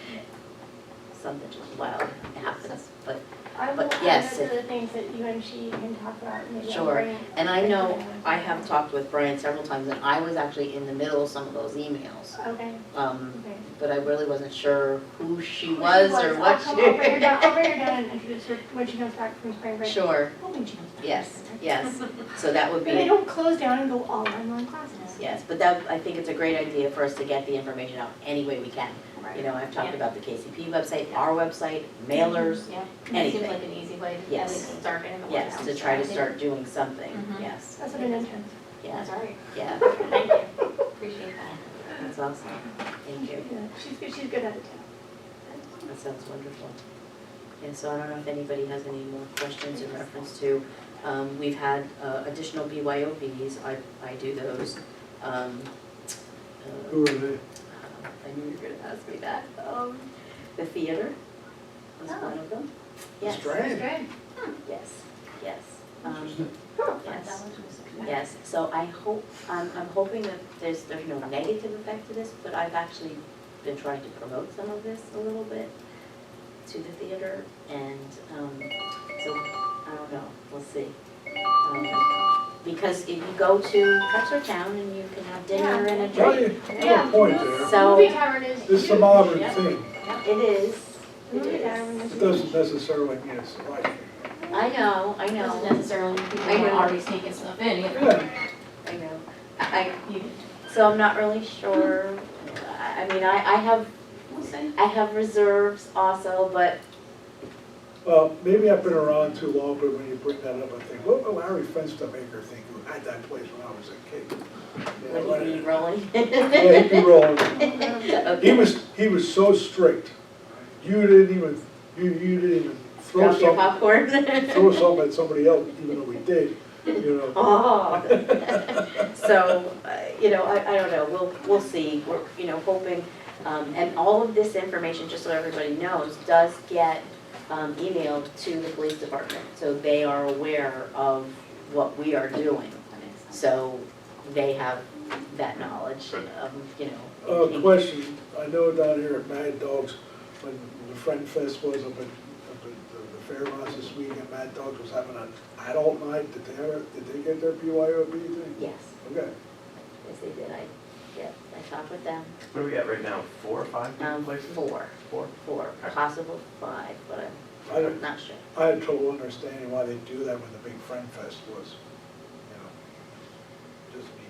something just wild happens. But I will yes, add to the things that you and she can talk about. Maybe I'll Sure. bring- And I know I have talked with Brian several times, and I was actually in the middle of some of those emails. Okay, okay. But I really wasn't sure who she was or what I'll she. I'll bring her down and introduce her when she comes back from spring break. Sure, Hoping she comes back. yes, yes. So that would But they be, don't close down and go all online classes. yes, but that, I think it's a great idea for us to get the information out any way we can. You know, I've talked Yeah. about the KCP website, our website, mailers, Yeah, it anything. seems like an easy way to at Yes. least start getting the word yes, out. to try to start doing something, Mhm. yes, That's what an intern. That's yeah, all right. yeah, Thank you. Appreciate that. that's awesome, thank you, Yeah, she's good at it too. that sounds wonderful. And so I don't know if anybody has any more questions in reference to, we've had additional BYOBs, I do those. Who are they? I knew you were gonna ask me that. The theater was one of them. Yes, Strand. yes, yes. Interesting. Yes. Yes, so I hope, I'm hoping that there's no negative effect to this, but I've actually been trying to promote some of this a little bit to the theater, and, so, I don't know, we'll see. Because if you go to Kutztown and you can have dinner and a Well, drink. you have a point there. So- Movie tavern is. It's a modern Yeah. thing. It is, it Movie tavern is. is. It doesn't necessarily mean it's the right thing. I know, Doesn't I necessarily mean people I know. are already sneaking stuff in either. Yeah, know. So I'm not really sure. I mean, I have, We'll see. I have reserves also, but well, maybe I've been around too long, but when you bring that up, I think, what will Larry Fenstermaker think, who had that place when I was a kid? You know, would he be rolling? Yeah, he'd be rolling. He was so strict. You didn't even throw Drop your something, popcorn? throw something at somebody else, even though we did, you know. Oh. So, you know, I don't know, we'll see, we're, you know, hoping, and all of this information, just so everybody knows, does get emailed to the police department, so they are aware of what we are doing. That makes sense. So they have that knowledge, you know. Question, I know down here at Mad Dogs, when the Friend Fest was up at the fairgrounds this weekend, Mad Dogs was having an adult night, did they get their BYOB thing? Yes, Okay. yes, they did, I talked with them, What are we at right now, 4 or 5 different places? four, Okay. possible 5, but I I'm don't, not sure. I had trouble understanding why they do that when the big Friend Fest was, you know, just me.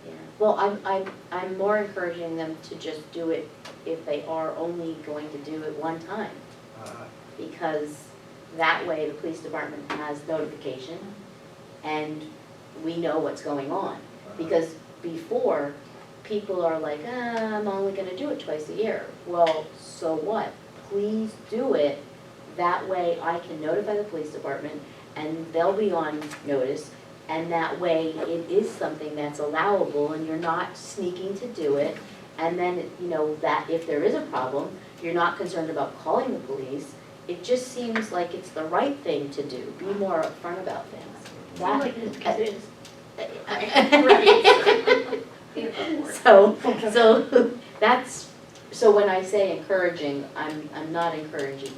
Yeah, well, I'm more encouraging them to just do it if they are only going to do it one time. Because that way the police department has notification and we know what's going on. Because before, people are like, I'm only gonna do it twice a year. Well, so what? Please do it. That way I can notify the police department and they'll be on notice. And that way it is something that's allowable and you're not sneaking to do it. And then, you know, that if there is a problem, you're not concerned about calling the police. It just seems like it's the right thing to do. Be more upfront about things. Seems like it is because it is. So that's, so when I say encouraging, I'm not encouraging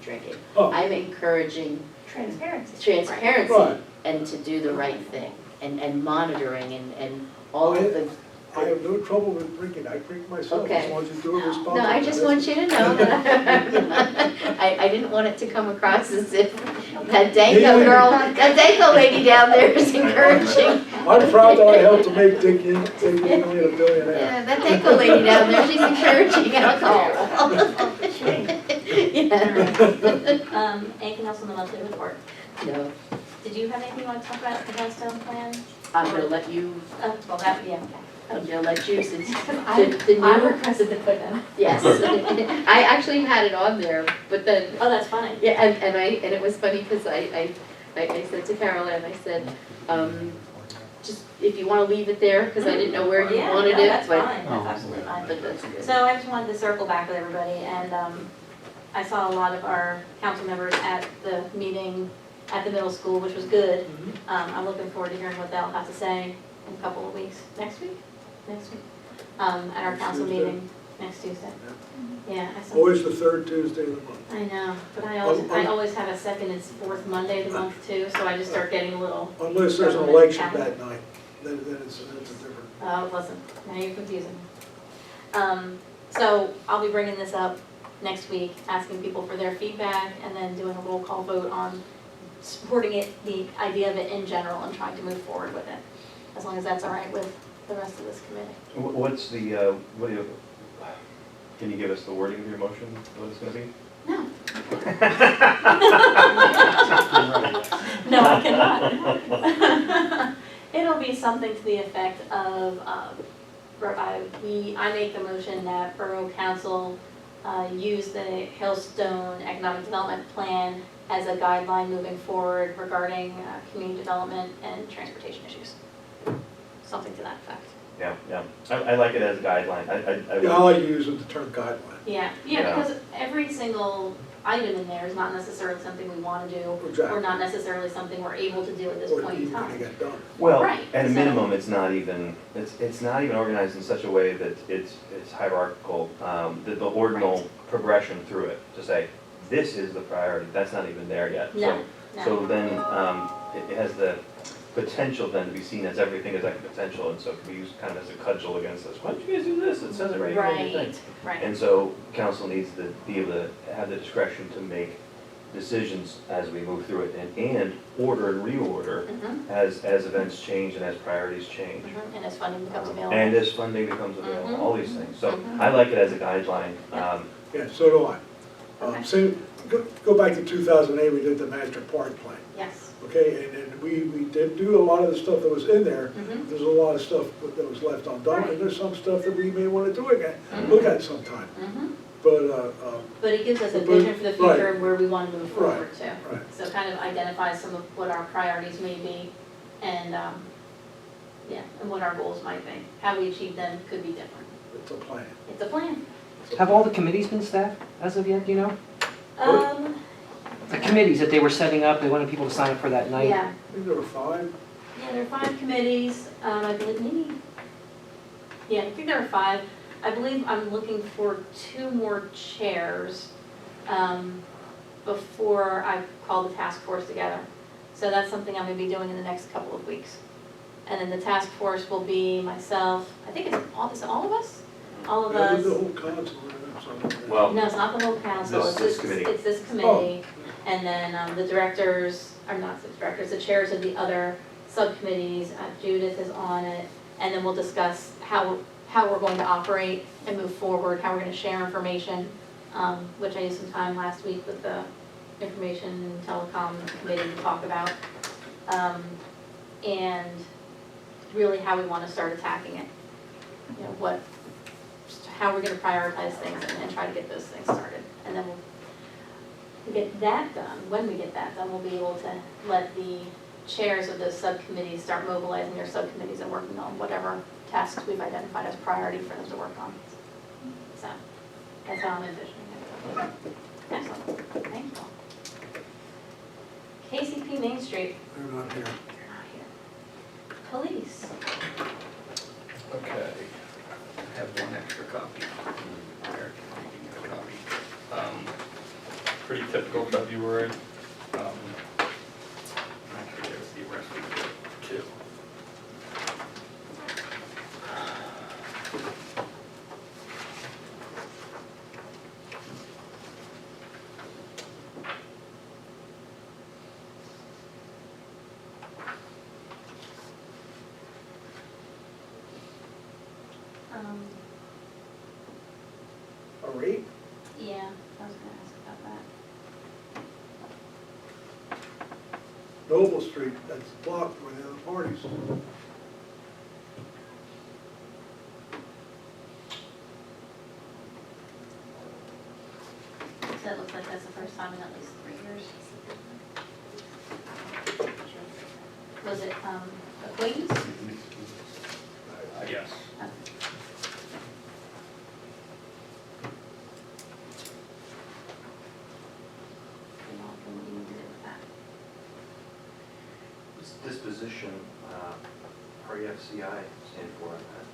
drinking. Oh. I'm encouraging Transparency. transparency Right. and to do the right thing and monitoring and all of the. I have no trouble with drinking, I drink myself, Okay. as long as you do it responsibly. No, I just want you to know that I didn't want it to come across as if that Danko girl, that Danko lady down there is encouraging. I'm proud that I helped to make Dick Ingley a billionaire. Yeah, that Danko lady down there, she's encouraging alcohol. Yeah. Anything else on the monthly report? No, Did you have anything you want to talk about the Hailstone plan? I'm gonna let you, Well, that, yeah, I'm gonna let you since I the new, requested the footnote. yes. I actually had it on there, but then Oh, that's funny. yeah, and it was funny because I said to Carolyn, I said, just if you want to leave it there, because I didn't know where you Yeah, wanted no, it, that's but. fine, that's absolutely fine. But that's good. So I just wanted to circle back with everybody, and I saw a lot of our council members at the meeting at the middle school, which was good. I'm looking forward to hearing what they'll have to say in a couple of weeks. Next week? Next week. At our Next council Tuesday. meeting, next Tuesday. Yeah, I saw. Always the third Tuesday of the month. I know, but I always have a second and fourth Monday of the month too, so I just start getting a little, Unless there's an Government election calendar. that night, then it's a different. oh, listen, now you're confusing me. So I'll be bringing this up next week, asking people for their feedback, and then doing a roll call vote on supporting it, the idea of it in general, and trying to move forward with it, as long as that's all right with the rest of this committee. What's the, what do you, can you give us the wording of your motion, what it's gonna be? No. No, I cannot. It'll be something to the effect of, I make the motion that Borough Council use the Hailstone Economic Development Plan as a guideline moving forward regarding community development and transportation issues. Something to that effect. Yeah, yeah. I like it as a guideline. Yeah, I like using the term guideline. Yeah, Yeah. because every single item in there is not necessarily something we want to do, or Exactly. not necessarily something we're able to do at this Or point in even when time. they get done. Well, Right, at a so- minimum, it's not even organized in such a way that it's hierarchical, the ordinal Right. progression through it, to say, this is the priority, that's not even there yet. No, So no. then, it has the potential then to be seen as everything as like potential, and so it can be used kind of as a cudgel against us. Why don't you guys do this? It says it right here in the thing. Right, right. And so council needs to be able to have the discretion to make decisions as we move through it and order and reorder Mhm, as events change and as priorities change. mhm, and as funding becomes available. And as funding becomes available, Mhm. all these things. So Mhm. I like it as a guideline. Yeah, so do I. Okay. Same, go back to 2008, we did the master park plan, Yes. okay? And we did do a lot of the stuff that was in there. Mhm. There's a lot of stuff that was left undone, and there's some stuff that we may want to do again, Mhm. look at sometime. Mhm. But, But it gives us a But- vision for the right. future and where we want to move Right. forward to. right, So kind of identify some of what our priorities may be and, yeah, and what our goals might be. How we achieve them could be different. it's a plan. It's a plan. Have all the committees been staffed as of yet, do you know? Um, The committees that they were setting up, they wanted people to sign up for that night? yeah, I think there were 5. yeah, there are 5 committees, I believe maybe, yeah, I think there are 5. I believe I'm looking for 2 more chairs, before I call the task force together. So that's something I'm gonna be doing in the next couple of weeks. And then the task force will be myself, I think is it all of us? All of Yeah, us. the whole council, or something. Well, No, it's not the whole council, This- it's this this, committee. it's this committee. And then the directors, or not the directors, the chairs of the other subcommittees, Judith is on it. And then we'll discuss how we're going to operate and move forward, how we're gonna share information, which I used some time last week with the Information and Telecom Committee to talk about. And really how we wanna start attacking it. You know, how we're gonna prioritize things and try to get those things started. And then we'll get that done. When we get that done, we'll be able to let the chairs of those subcommittees start mobilizing their subcommittees and working on whatever tasks we've identified as priority for them to work on. So, that's how I'm envisioning it. Excellent, thank you all. KCP Main Street, They're not here. you're not here. Police, Okay, I have one extra copy. There, you can get a copy. Pretty typical February. Actually, there's the rest of it too. A rate? yeah, I was gonna ask about that. Noble Street, that's blocked by the other parties. So it looks like that's the first time in at least 3 years. Was it, acquaintance? Yes. Okay. What do you need to do with that? What's disposition, REFCI stand for on that?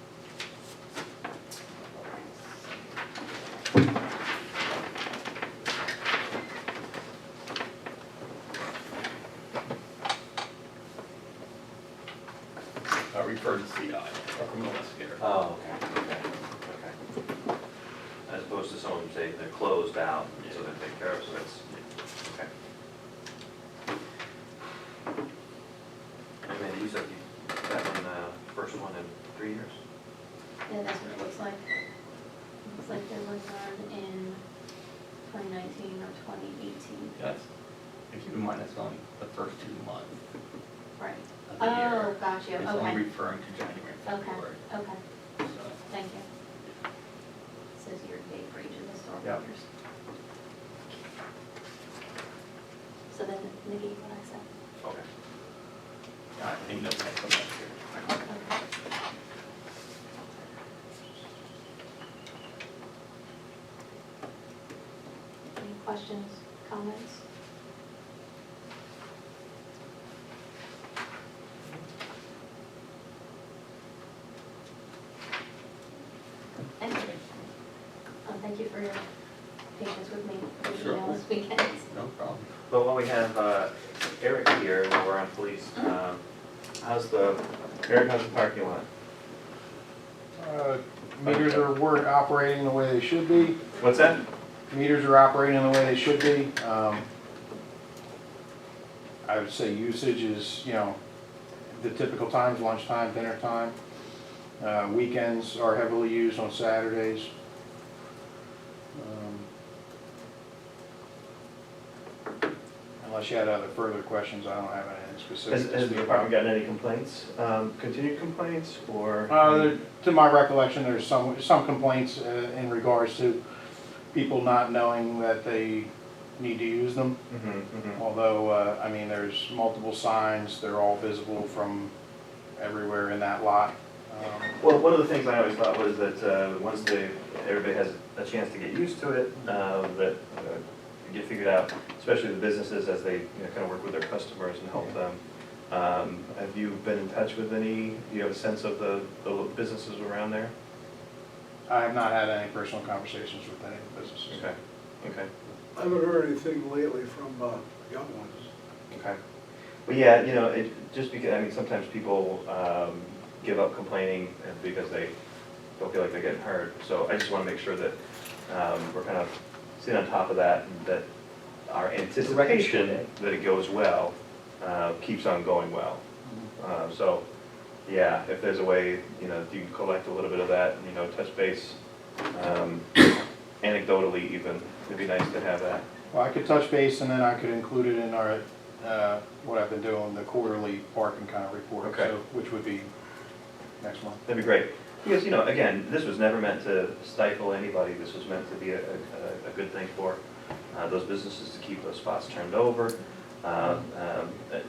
I refer to CI, or criminal investigator. Oh, okay. As opposed to someone saying they're closed out, so they take care of, so that's, okay. And then you said that one, first one in 3 years? Yeah, that's what it looks like. It looks like there was one in 2019 or 2018. Yes. And keep in mind, that's only the first 2 months Right. of the year. Oh, gotcha, It's only okay. referring to January and Okay, February. okay, So, thank you. It says year to date for each of the historical. Yep. So then negate what I said. Okay. I think that's come back here. Any questions, comments? Thank you. Thank you for your patience with me, Sure. this weekend. No problem. But while we have Eric here, while we're on police, how's the parking lot? Meters are operating the way they should be. What's that? Meters are operating the way they should be. I would say usage is, the typical times, lunchtime, dinner time. Weekends are heavily used on Saturdays. Unless you had other further questions, I don't have anything specific Has to the speak department about. gotten any complaints, continued complaints, or? To my recollection, there's some complaints in regards to people not knowing that they need to use them. Although, there's multiple signs, they're all visible from everywhere in that lot. Well, one of the things I always thought was that once everybody has a chance to get used to it, that get figured out, especially the businesses as they kind of work with their customers and help them. Have you been in touch with any, do you have a sense of the businesses around there? I have not had any personal conversations with any of the businesses. Okay, okay, I haven't heard anything lately from young ones. okay. Well, yeah, just because, sometimes people give up complaining because they don't feel like they're getting heard. So I just want to make sure that we're kind of sitting on top of that, and that our anticipation that it goes well keeps on going well. So, yeah, if there's a way, you can collect a little bit of that, and, touch base, anecdotally even, it'd be nice to have that. Well, I could touch base and then I could include it in our, what I've been doing, the quarterly parking kind of report. Okay. So, which would be next month. That'd be great. Because, again, this was never meant to stifle anybody. This was meant to be a good thing for those businesses to keep those spots turned over.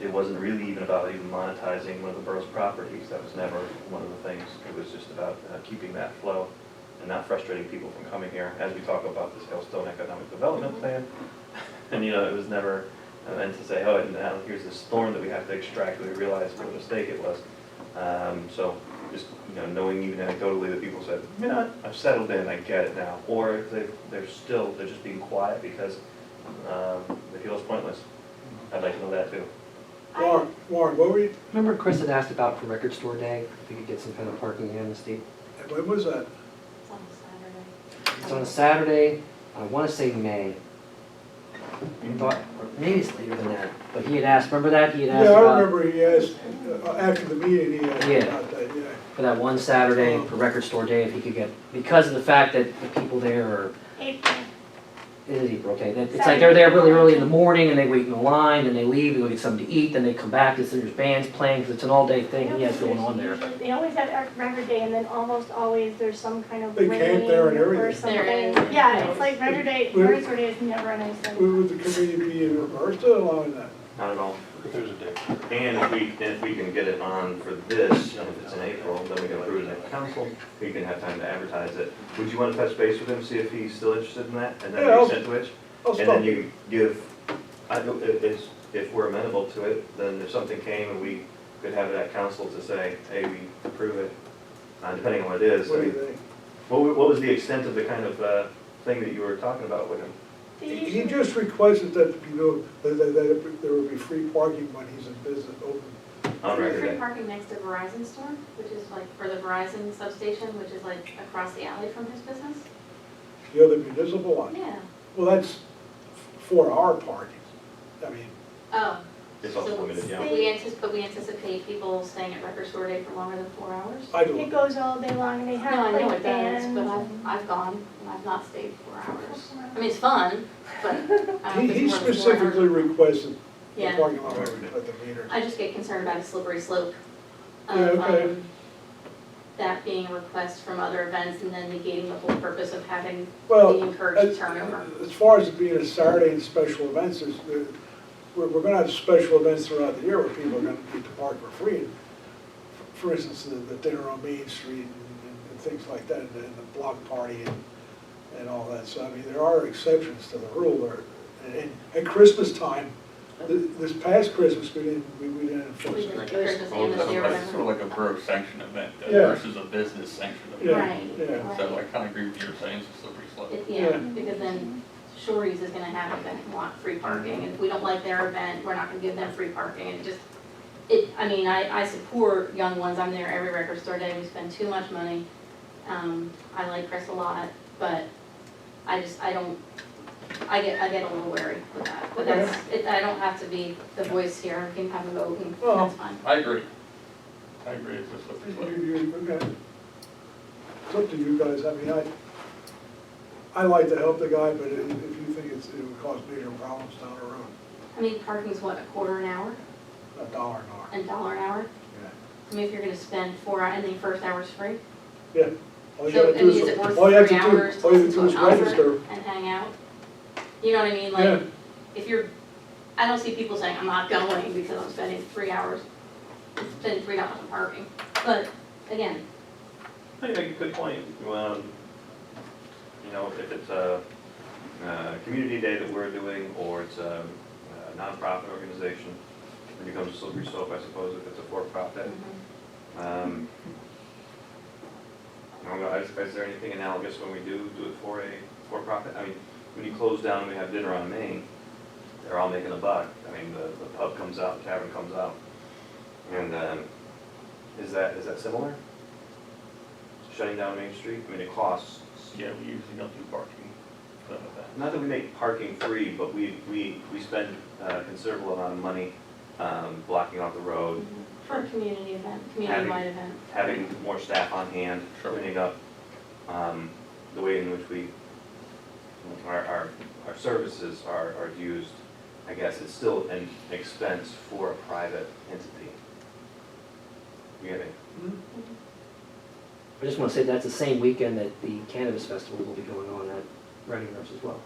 It wasn't really even about even monetizing one of the borough's properties. That was never one of the things. It was just about keeping that flow and not frustrating people from coming here as we talk about this Hailstone Economic Development Plan. And, it was never meant to say, oh, now here's this thorn that we have to extract. We realize what a mistake it was. So just, knowing even anecdotally that people said, I've settled in, I get it now. Or if they're just being quiet because they feel it's pointless. I'd like to know that too. Warren, what were you, Remember Chris had asked about for Record Store Day, if we could get some kind of parking amnesty? when was that? It's on Saturday. It's on a Saturday, I want to say May. But maybe it's later than that, but he had asked, remember that? He had asked Yeah, I about, remember he asked, after the meeting, he asked Yeah. about that, yeah. for that one Saturday, for Record Store Day, if he could get, because of the fact that the people there are, April. it is April, okay, that- it's like they're there really early in the morning, and they wait in the line, and they leave, they go get something to eat, then they come back, there's bands playing, because it's an all-day thing he has going on there. They always have record day, and then almost always there's some kind of They rain camp there and or everything. something. There is. Yeah, it's like record day, Where- record day is never a nice thing. Would the committee be reversed or allowing that? Not at all. If there's a day. And if we can get it on for this, and if it's in April, then we can approve it at council. We can have time to advertise it. Would you want to touch base with him, see if he's still interested in that? And then Yeah, we send to it? I'll And stop then it. you give, if we're amenable to it, then if something came and we could have it at council to say, hey, we approve it, depending on what it is. What do you think? What was the extent of the kind of thing that you were talking about with him? He just requested that, that there would be free parking when he's in business, open. On Free record day? parking next to Verizon store, which is like for the Verizon substation, which is like across the alley from his business. The other municipal one. Yeah. Well, that's for our parking. I mean, Oh. It's also So limited, yeah. we anticipate people staying at Record Store Day for longer than 4 hours? I It don't, goes all day long, and they No, have I know like it does, bands. but I've gone and I've not stayed 4 hours. I mean, it's fun, but I don't think he it's more than 4 specifically hours. requested the Yeah. parking lot at the meter. I just get concerned about a slippery slope. Yeah, okay. that being a request from other events and then negating the whole purpose of having Well, the encouraged turnover. as far as it being a Saturday and special events, we're gonna have special events throughout the year where people are gonna need to park for free. For instance, the dinner on Main Street and things like that, and the block party and all that. So, I mean, there are exceptions to the rule there. And at Christmas time, this past Christmas, we didn't enforce We it. did like a Christmas Well, it's amnesty or sort of whatever. like a borough sanctioned event Yeah. versus a business sanctioned Yeah. event. Right, Yeah. So I right. kind of agree with you saying, it's a slippery slope. Yeah, Yeah. because then Shorey's is gonna have an event and want free parking, and if we don't like their event, we're not gonna give them free parking, and I mean, I support young ones, I'm there every record store day, we spend too much money. I like Chris a lot, but I get a little wary with that, but I don't have to be the voice here, I can have a vote, and Well, that's fine. I agree. I agree, it's a slippery slope. Okay. It's up to you guys. I mean, I like to help the guy, but if you think it would cause major problems down the road, I mean, parking's what, $0.25 an hour, $1 an hour. and $1 an hour? Yeah. I mean, if you're gonna spend 4 hours, and the first hour's free? Yeah. All you So, gotta I do mean, is it worth all you have 3 to hours do, all you have to do is to an hour register. and hang out? You know what I mean? Yeah. Like, if you're, I don't see people saying, I'm not going because I'm spending 3 hours, spending $3 on parking. But, again, I think you make a good point. You know, if it's a community day that we're doing, or it's a nonprofit organization, it becomes a slippery slope, I suppose, if it's a for-profit. mhm. I don't know, is there anything analogous when we do it for a for-profit? I mean, when you close down and we have dinner on Main, they're all making a buck. I mean, the pub comes out, the tavern comes out. And is that similar? Shutting down Main Street? I mean, it costs. Yeah, we usually don't do parking. Not that we make parking free, but we spend a considerable amount of money blocking off the road, For a community event, community-wide event. having more staff on hand, Sure. cleaning up, the way in which our services are used. I guess it's still an expense for a private entity. You get me? I just want to say that's the same weekend that the Cannabis Festival will be going on at Radenbuch as well,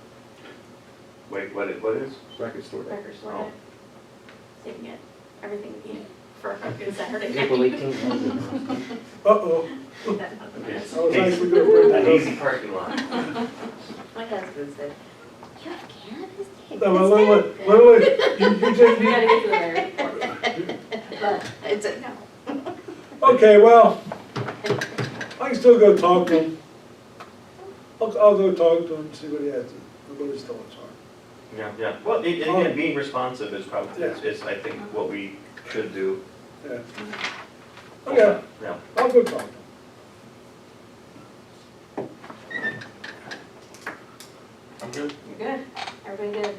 Wait, what is? Record Store Day. Record store Oh. day. So you can get everything we need for a fucking Saturday. April 18th. Uh-oh. Okay. I was actually gonna bring that An up. easy parking lot. My husband said, you have cannabis day? No, wait, you We take me. gotta get to the very part. But, I said, no. Okay, well, I can still go talk to him. I'll go talk to him and see what he has, what his thoughts are. Yeah. Well, and again, being responsive is probably, Yeah. is I think what we should do. Yeah. Okay, Yeah. I'll go talk to him. I'm good. you're good, everybody good.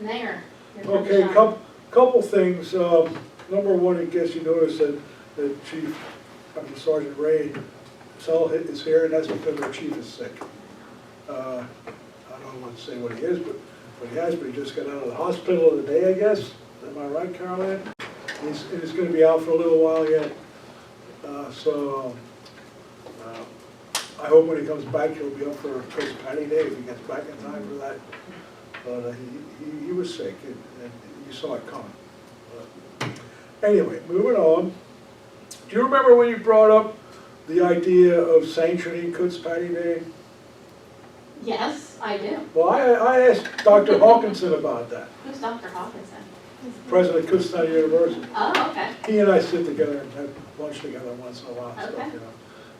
Mayor. your turn to Okay, shine. couple things. Number one, I guess you noticed that Sergeant Ray is here, and that's because our chief is sick. I don't want to say what he is, but he just got out of the hospital today, I guess. Am I right, Caroline? He's going to be out for a little while yet. I hope when he comes back, he'll be up for Kutzpatty Day if he gets back in time for that. But he was sick, and you saw it coming. Anyway, moving on. Do you remember when you brought up the idea of sanctioning Kutzpatty Day? Yes, I do. Well, I asked Dr. Hawkinson about that, Who's Dr. Hawkinson? president of Kutztown University. Oh, okay. He and I sit together and have lunch together once in a while. and stuff, Okay. you know.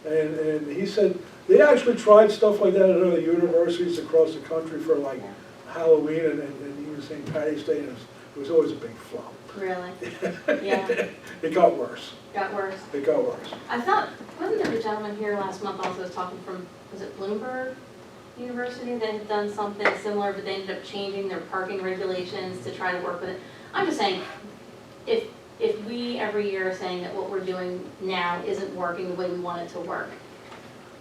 And he said they actually tried stuff like that at other universities across the country for like Halloween and even St. Patty's Day, and it was always a big flop. Really? Yeah. It got worse. Got worse. It got worse. I thought, wasn't there a gentleman here last month also was talking from, was it Bloomberg University? They had done something similar, but they ended up changing their parking regulations to try to work with it. I'm just saying, if we every year are saying that what we're doing now isn't working the way we want it to work,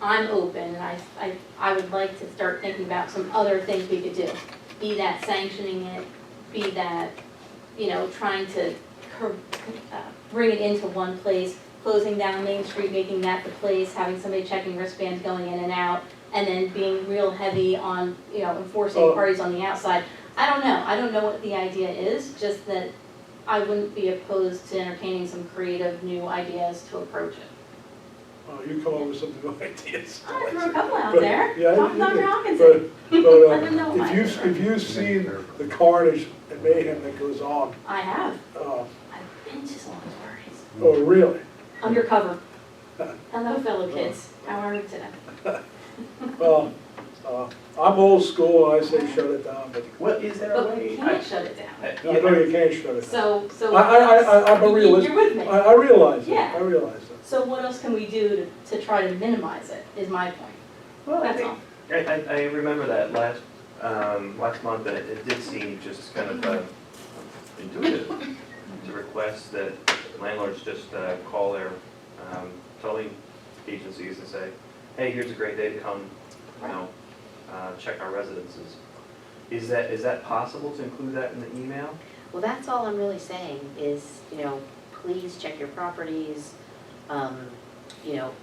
I'm open, and I would like to start thinking about some other things we could do. Be that sanctioning it, be that, you know, trying to bring it into one place, closing down Main Street, making that the place, having somebody checking wristbands going in and out, and then being real heavy on, enforcing parties on the outside. I don't know what the idea is, just that I wouldn't be opposed to entertaining some creative new ideas to approach it. You come up with some new ideas. I threw a couple out But- there, yeah, talk to you Dr. did. Hawkinson. But, Let them know my if you've seen the carnage and mayhem that goes on, I have, uh, I've been to some of those parties. oh, really? Undercover. Hello, fellow kids, how are we today? Well, I'm old school, I say shut it down, but Well, is there a But we way? can't shut it down. I know you can't shut it down. So. I'm a realist. You're with me. I realize Yeah. that, I realize that. So what else can we do to try to minimize it, is my point. Well, I That's all. think, I remember that last month, and it did seem just kind of intuitive to request that landlords just call their towing agencies and say, hey, here's a great day to come, check our residences. Is that possible to include that in the email? Well, that's all I'm really saying is, please check your properties,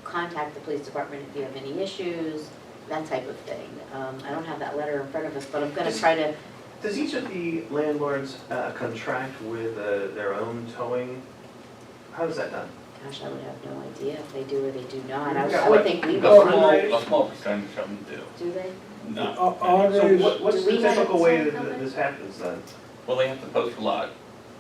contact the police department if you have any issues, that type of thing. I don't have that letter in front of us, but I'm gonna try to, Does each of the landlords contract with their own towing? How is that done? gosh, I would have no idea if they do or they do not. Yeah, I would think we A would. small percentage of them do. Do they? Not Uh, many. So Andres, what's Do the we have typical a way towing that company? this happens then? Well, they have to post a lot,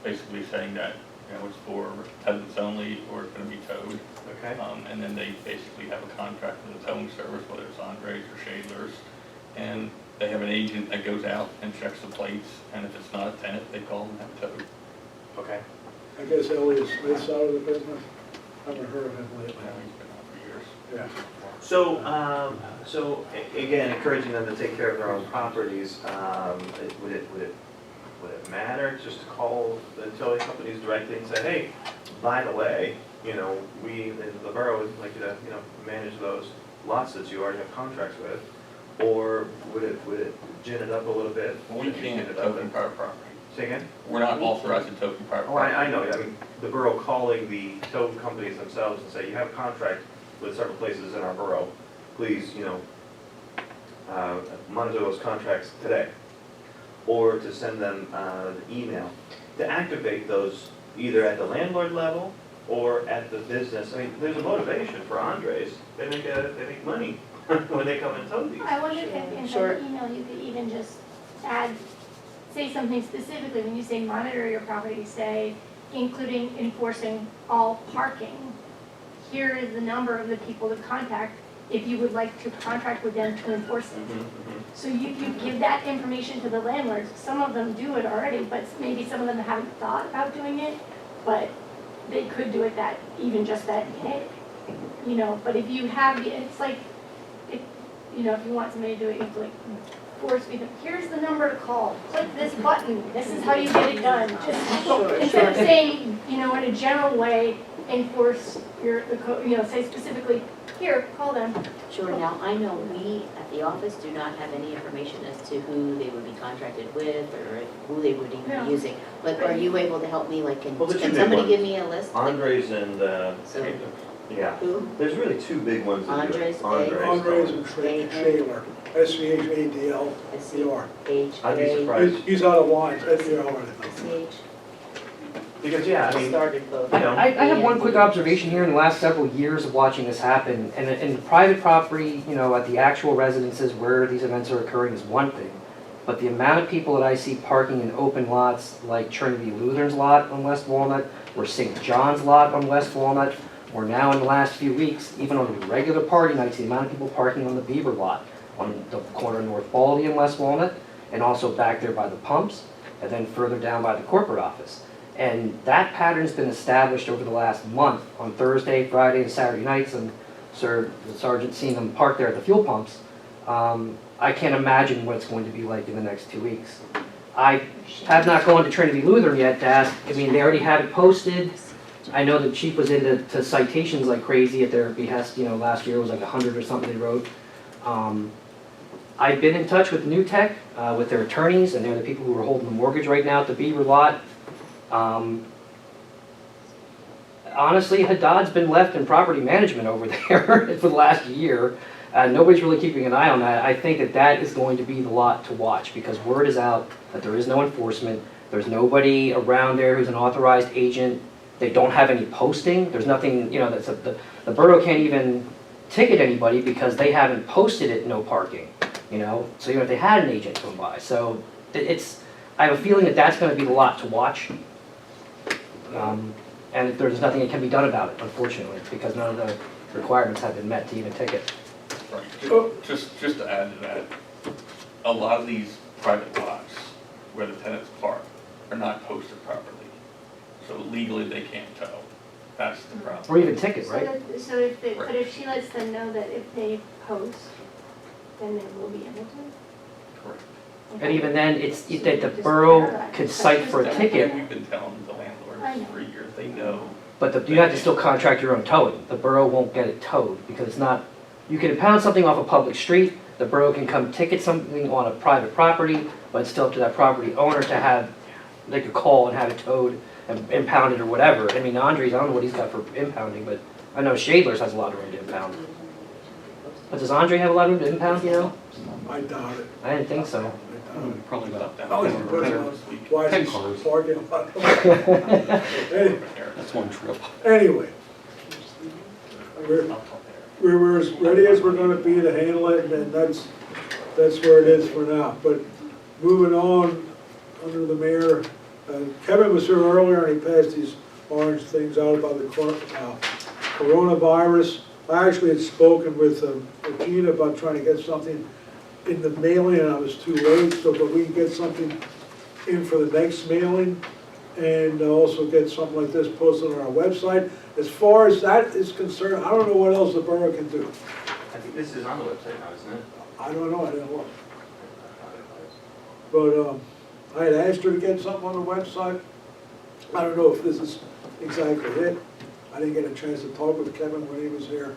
basically saying that, it's for residents only or it's gonna be towed. Okay. And then they basically have a contract with the towing service, whether it's Andres or Shadler's. And they have an agent that goes out and checks the plates, and if it's not a tenant, they call and have it towed. Okay. I guess Elliot Smith's out of the business. Haven't heard of him lately. He's been out for years. Yeah. So again, encouraging them to take care of their own properties, would it matter just to call the towing companies directly and say, hey, by the way, we, the borough would like you to, manage those lots that you already have contracts with? Or would it gin it up a little bit? We can't tow private property. Say again? We're not authorized to tow private Oh, property. I know, I mean, the borough calling the tow companies themselves and say, you have a contract with several places in our borough, please, monitor those contracts today. Or to send them an email to activate those either at the landlord level or at the business. I mean, there's a motivation for Andres, they make money when they come and tow these. I wonder if in Sure. the email you could even just add, say something specifically, when you say monitor your property, say, including enforcing all parking. Here is the number of the people to contact if you would like to contract with them to enforce it. So you give that information to the landlords. Some of them do it already, but maybe some of them haven't thought about doing it, but they could do it even just that day. But if you have, it's like, if you want somebody to do it, you have to force me to, here's the number to call, click this button, this is how you get it done. Just instead of saying, in a general way, enforce say specifically, here, call them. Sure, now, I know we at the office do not have any information as to who they would be contracted with or who they would even No. be using. But are you able to help me, can Well, the two can big somebody ones. give me a list? Andres and, So, yeah, who? there's really two big ones that do it. Andres, Andres and Shaler, SCHADL, ER. I'd be H, surprised. He's out of line, SCHADL right now. SCH, Because, yeah, I mean, started both. I have one quick observation here. In the last several years of watching this happen, and in private property, at the actual residences where these events are occurring is one thing. But the amount of people that I see parking in open lots like Trinity Lutheran's lot on West Walnut, or St. John's lot on West Walnut, or now in the last few weeks, even on regular party nights, the amount of people parking on the Beaver lot, on the corner of North Baldy and West Walnut, and also back there by the pumps, and then further down by the corporate office. And that pattern's been established over the last month on Thursday, Friday, and Saturday nights, and the sergeant seeing them parked there at the fuel pumps. I can't imagine what it's going to be like in the next 2 weeks. I have not gone to Trinity Lutheran yet to ask, they already had it posted. I know the chief was into citations like crazy at their behest, last year it was like 100 or something they wrote. I've been in touch with New Tech, with their attorneys, and they're the people who are holding the mortgage right now at the Beaver lot. honestly, Haddad's been left in property management over there for the last year. Nobody's really keeping an eye on that. I think that that is going to be the lot to watch because word is out that there is no enforcement. There's nobody around there who's an authorized agent. They don't have any posting. There's nothing, you know, the borough can't even ticket anybody because they haven't posted it, no parking, you know? So even if they had an agent come by. So I have a feeling that that's gonna be the lot to watch. And there's nothing that can be done about it, unfortunately, because none of the requirements have been met to even ticket. Right. Just to add to that, a lot of these private lots where the tenants park are not posted properly. So legally, they can't tow. That's the problem. Or even ticket, right? So if they, but if she lets them know that if they post, then they will be able to? Correct. And even then, it's that the borough could cite for a And ticket, we've been telling the landlords for years, they know. but you have to still contract your own towing. The borough won't get it towed because it's not, you can impound something off a public street, the borough can come ticket something on a private property, but it's still up to that property owner to have, they could call and have it towed and impounded or whatever. I mean, Andres, I don't know what he's got for impounding, but I know Shadler's has a lot of room to impound. But does Andre have a lot of room to impound, you know? I doubt it. I didn't think so. Probably about Oh, you put it on, why is 10 it cars. parking lot? That's one trip. Anyway, we're as ready as we're gonna be to handle it, and that's where it is for now. But moving on, under the mayor, Kevin was here earlier and he passed these orange things out about the coronavirus. I actually had spoken with Gina about trying to get something in the mailing, and I was too late, so but we can get something in for the next mailing, and also get something like this posted on our website. As far as that is concerned, I don't know what else the borough can do. I think this is on the website now, isn't it? I don't know, I didn't look. But I had asked her to get something on the website. I don't know if this is exactly it. I didn't get a chance to talk with Kevin when he was here.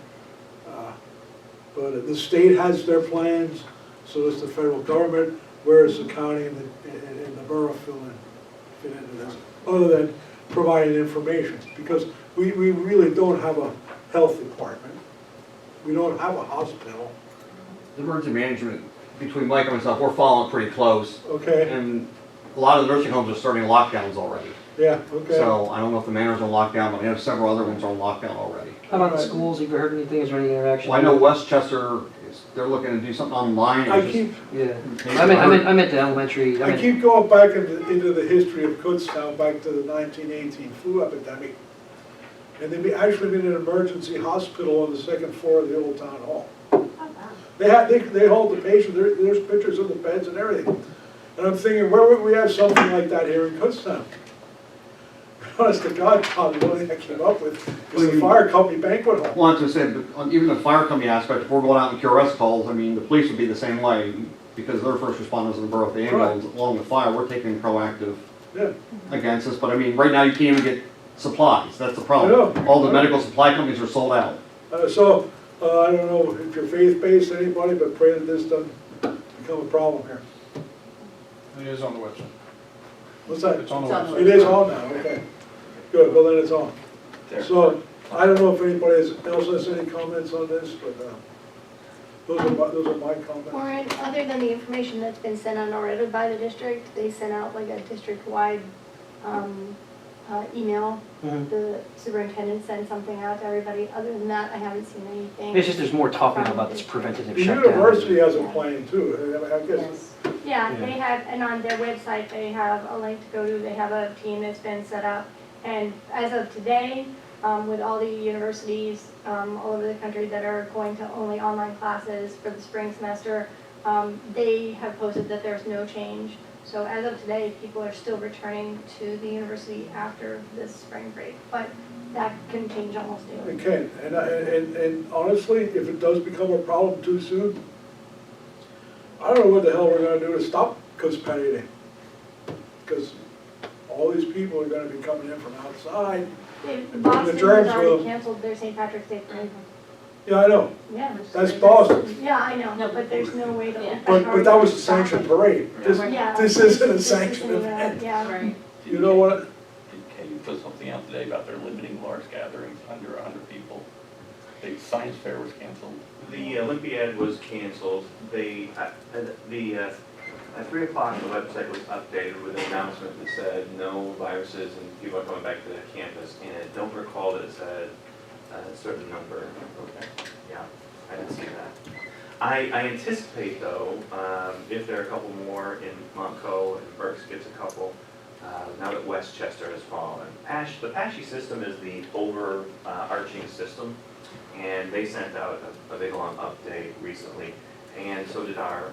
But the state has their plans, so does the federal government, whereas the county and the borough fit into this, other than providing information. Because we really don't have a health department. We don't have a hospital. The emergency management, between Mike and myself, we're following pretty close. Okay, And a lot of the nursing homes are starting lockdowns already. yeah, okay. So I don't know if the manor's on lockdown, but I have several other ones on lockdown already. How about the schools? Have you heard anything? Is there any interaction? Well, I know Westchester, they're looking to do something online. I It's just- keep, Yeah. I meant the elementary. I keep going back into the history of Kutztown, back to the 1918 flu epidemic. And they've actually been an emergency hospital on the second floor of the old town hall. They hold the patient, there's pictures of the beds and everything. And I'm thinking, where would we have something like that here in Kutztown? Honest to God, probably the only thing I came up with is the fire company banquet hall. Well, that's what I said, but even the fire company aspect, if we're going out and QRS calls, I mean, the police would be the same way, because they're first responders in the borough, if the ambulance, along with fire, we're taking proactive Yeah, against this, but I mean, right now you can't even get supplies, that's the problem. I know. All the medical supply companies are sold out. So, I don't know if you're faith-based, anybody, but pray that this doesn't become a problem here. It is on the website. What's that? It's on the It's on the website. It is on now, okay. Good, well then it's on. So, I don't know if anybody else has any comments on this, but those are my comments. Warren, other than the information that's been sent out already by the district, they sent out like a district-wide email. Mhm. The superintendent sent something out to everybody. Other than that, I haven't seen anything. It's just there's more talking about this preventative The shutdown. university has a plan too, I guess. Yes. Yeah, they have, and on their website, they have a link to go to. They have a team that's been set up. And as of today, with all the universities all over the country that are going to only online classes for the spring semester, they have posted that there's no change. So as of today, people are still returning to the university after this spring break, but that can change almost daily. It can, and honestly, if it does become a problem too soon, I don't know what the hell we're gonna do to stop Kutzpatty Day. Because all these people are gonna be coming in from outside. Boston germs has already will- canceled their St. Patrick's Day parade. Yeah, I know, Yeah. that's Boston, Yeah, I know, but there's no way to. but that was a sanctioned parade. Yeah. This isn't a This sanctioned isn't event. Yeah. Right. You know what? Can you put something out today about their limiting large gatherings under 100 people. The science fair was canceled. The Olympiad was canceled. They, at 3 o'clock, the website was updated with an announcement that said no viruses and people are coming back to the campus. And I don't recall that it said a certain number. Okay. Yeah, I didn't see that. I anticipate though, if there are a couple more in Montco and Berks gets a couple, now that Westchester has fallen. The Pashy system is the overarching system, and they sent out a big long update recently, and so did our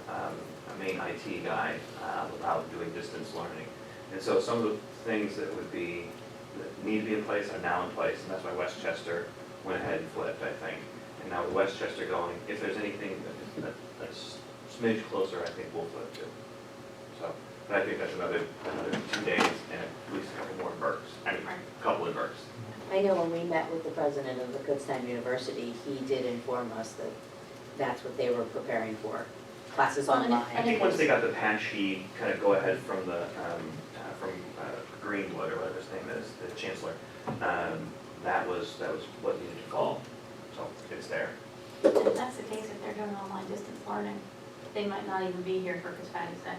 main IT guy about doing distance learning. And so some of the things that need to be in place are now in place, and that's why Westchester went ahead and flipped, I think. And now with Westchester going, if there's anything that's smidge closer, I think we'll flip too. So, but I think that's another 2 days and at least a couple more in Berks, I mean, a couple in Berks. I know when we met with the president of the Kutztown University, he did inform us that that's what they were preparing for, classes Well, and online. I think once they got the Pashy kind of go ahead from the, Greenwood or whatever his name is, the chancellor, that was what needed to fall. So it's there. And if that's the case, if they're doing online distance learning, they might not even be here for Kutzpattys Day.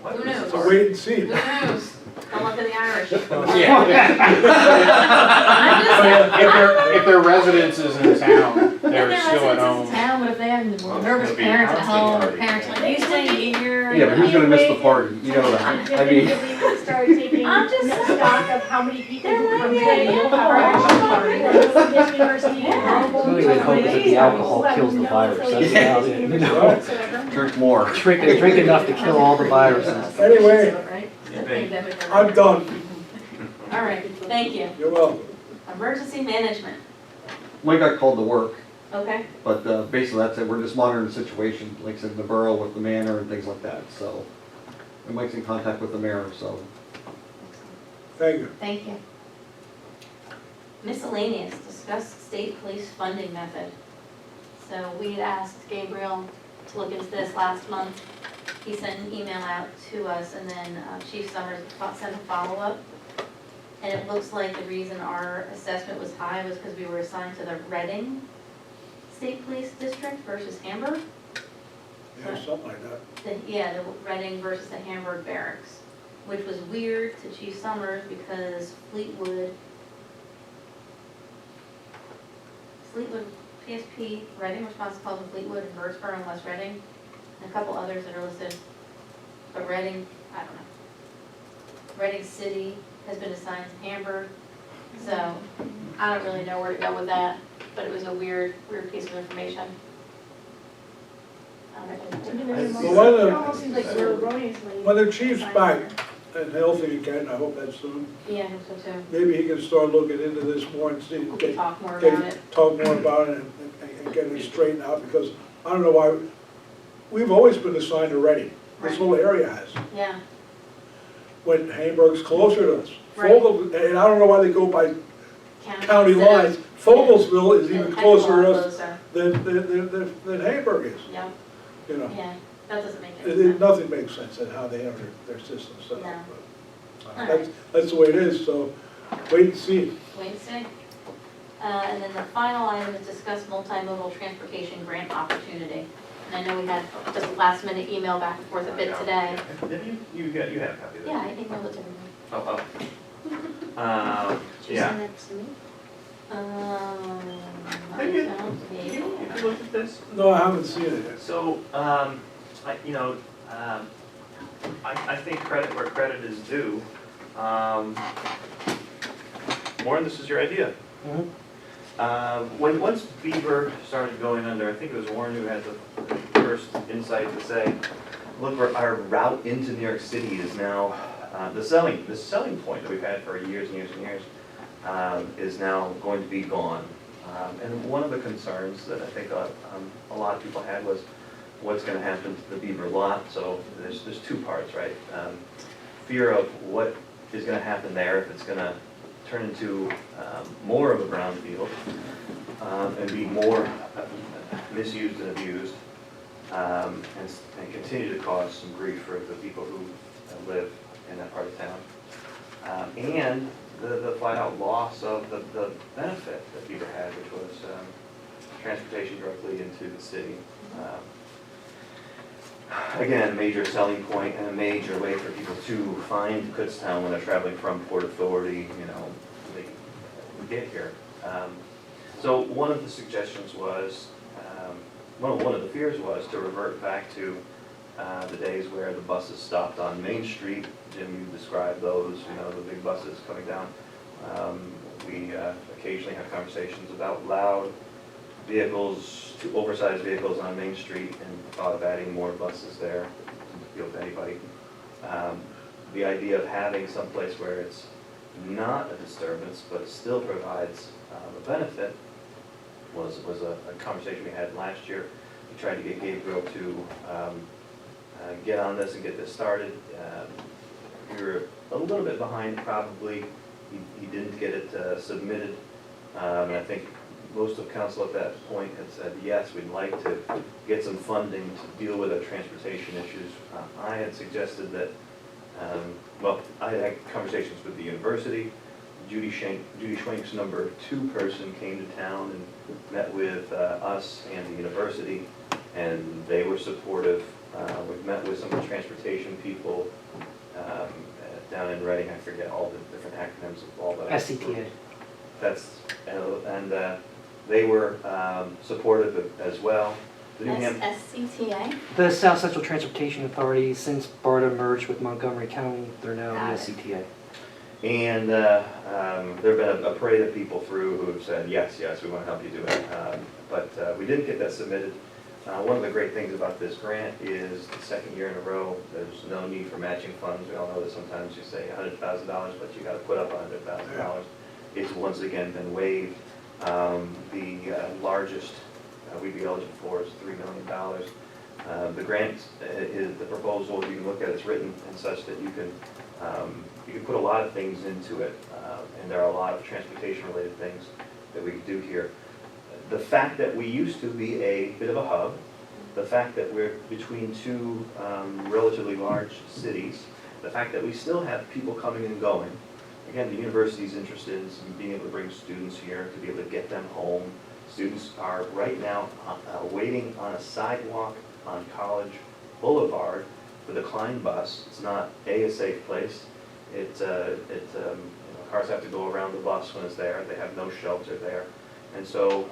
Who knows? So wait and see. Who knows? Don't look at the Irish. If their residence is in town, they're If still at residents home. in town, but if they have nervous gonna be parents at constant home, or party. parents like, you stay here. Yeah, but who's gonna miss the party? You know that. I mean, Start taking I'm just saying. stock of how many people There who might come be to a the handful are of actually people. this university. Yeah. So anyway, hope that the alcohol kills the virus, that's about it, you know? drink more. Drink enough to kill all the viruses. Anyway, Right? I'm done. All right, thank you. You're welcome. Emergency management, Mike got called to work, okay? but basically that's it. We're just monitoring the situation, like I said, in the borough with the manor and things like that, so. And Mike's in contact with the mayor, so. Thank you. Thank you. Miscellaneous, discuss state police funding method. So we had asked Gabriel to look into this last month. He sent an email out to us, and then Chief Summers sent a follow-up. And it looks like the reason our assessment was high was because we were assigned to the Reading State Police District versus Hamburg. Yeah, something like that. The Reading versus the Hamburg Barracks, which was weird to Chief Summers because Fleetwood, PSP, Reading responsible calls in Fleetwood and Birdsboro and West Reading, and a couple others that are listed. But Reading, I don't know. Reading City has been assigned to Hamburg, so I don't really know where to go with that, but it was a weird piece of information. Well, one of It the- almost seems like we're erroneously. When the chief's back and healthy again, I hope that's soon, Yeah, I hope so too. maybe he can start looking into this more and see, We can talk more about it. talk more about it and get it straightened out, because I don't know why, we've always been assigned to Reading. This whole area has, Yeah, when Hamburg's closer to us. Right. Fogel, and I don't know why they go by county instead of- lines. Fogelsville is a even heck of a closer lot to us closer. than Hamburg is, Yeah, you know. yeah, that doesn't make any It, sense. nothing makes sense in how they have their system set up. No. but, All That's the way it is, so wait and see. Wait and see. And then the final item is discuss multi-modal transportation grant opportunity. And I know we had just a last minute email back and forth a bit today. Did you had a copy of that? Yeah, I emailed it to everyone. Oh. Did you Yeah. send that to me? Have you Maybe. looked at this? No, I haven't seen it yet. So, I think credit where credit is due. Warren, this is your idea. Once Beaver started going under, I think it was Warren who had the first insight to say, look, our route into New York City is now, the selling point that we've had for years and years and years is now going to be gone. And one of the concerns that I think a lot of people had was what's going to happen to the Beaver lot. So there's two parts, right? Fear of what is going to happen there, if it's going to turn into more of a brownfield and be more misused and abused, and continue to cause some grief for the people who live in that part of town. And the flat out loss of the benefit that Beaver had, which was transportation directly into the city. Again, a major selling point and a major way for people to find Kutztown when they're traveling from Port Authority, they get here. So one of the suggestions was, one of the fears was to revert back to the days where the buses stopped on Main Street. Jim, you described those, the big buses coming down. We occasionally have conversations about loud vehicles, oversized vehicles on Main Street, and thought of adding more buses there to appeal to anybody. The idea of having some place where it's not a disturbance, but still provides a benefit was a conversation we had last year. We tried to get Gabriel to get on this and get this started. We were a little bit behind probably. He didn't get it submitted. And I think most of council at that point had said, yes, we'd like to get some funding to deal with the transportation issues. I had suggested that, I had conversations with the university. Judy Schwenk's number 2 person came to town and met with us and the university, and they were supportive. We've met with some of the transportation people down in Reading. I forget all the different acronyms of all that. SCTA. And they were supportive as well. The New SCTA? The South Central Transportation Authority, since Borough merged with Montgomery County, they're now Got the it. SCTA. And there have been a parade of people through who have said, yes, we want to help you do it. But we didn't get that submitted. One of the great things about this grant is the second year in a row, there's no need for matching funds. We all know that sometimes you say $100,000, but you got to put up $100,000. It's once again been waived. The largest we'd be eligible for is $3 million. The grant is the proposal. You can look at it's written in such that you can put a lot of things into it, and there are a lot of transportation-related things that we can do here. The fact that we used to be a bit of a hub, the fact that we're between 2 relatively large cities, the fact that we still have people coming and going. Again, the university's interested in being able to bring students here, to be able to get them home. Students are right now waiting on a sidewalk on College Boulevard for the Klein bus. It's not a safe place. Cars have to go around the bus when it's there. They have no shelter there. And so,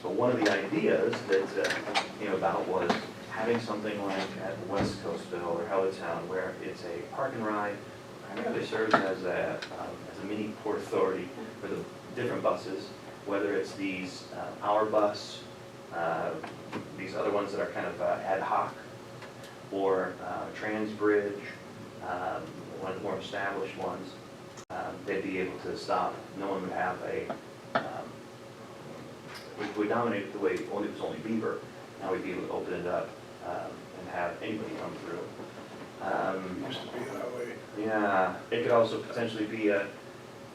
one of the ideas that came about was having something like at West Coastville or Hailstone, where it's a park and ride, primarily serves as a mini Port Authority for the different buses, whether it's these Our Bus, these other ones that are kind of ad hoc, or Transbridge, one of the more established ones. They'd be able to stop. No one would have a we dominated the way it was only Beaver. Now we'd be able to open it up and have anybody come through. Used to be that way. Yeah, it could also potentially be it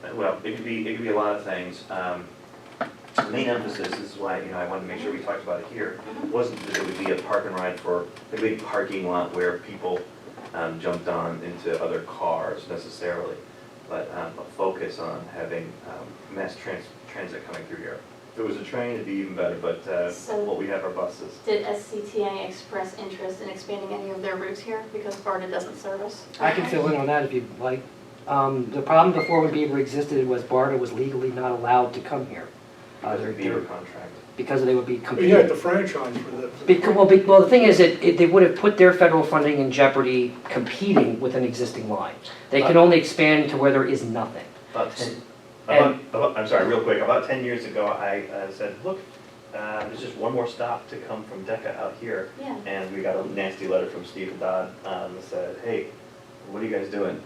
could be a lot of things. The main emphasis, this is why I wanted to make sure we talked about it here, wasn't that it would be a park and ride for a big parking lot where people jumped on into other cars necessarily, but a focus on having mass transit coming through here. If it was a train, it'd be even better, but what we have are buses. Did SCTA express interest in expanding any of their routes here because BARDA doesn't service? I can fill in on that if you'd like. The problem before when Beaver existed was BARDA was legally not allowed to come here. Their Beaver contract. Because they would be We competing. had the franchise for that. Well, the thing is that they would have put their federal funding in jeopardy competing with an existing line. They can only expand to where there is nothing. I'm sorry, real quick. About 10 years ago, I said, look, there's just one more stop to come from DECA out here. Yeah. And we got a nasty letter from Steve Dodd that said, hey, what are you guys doing?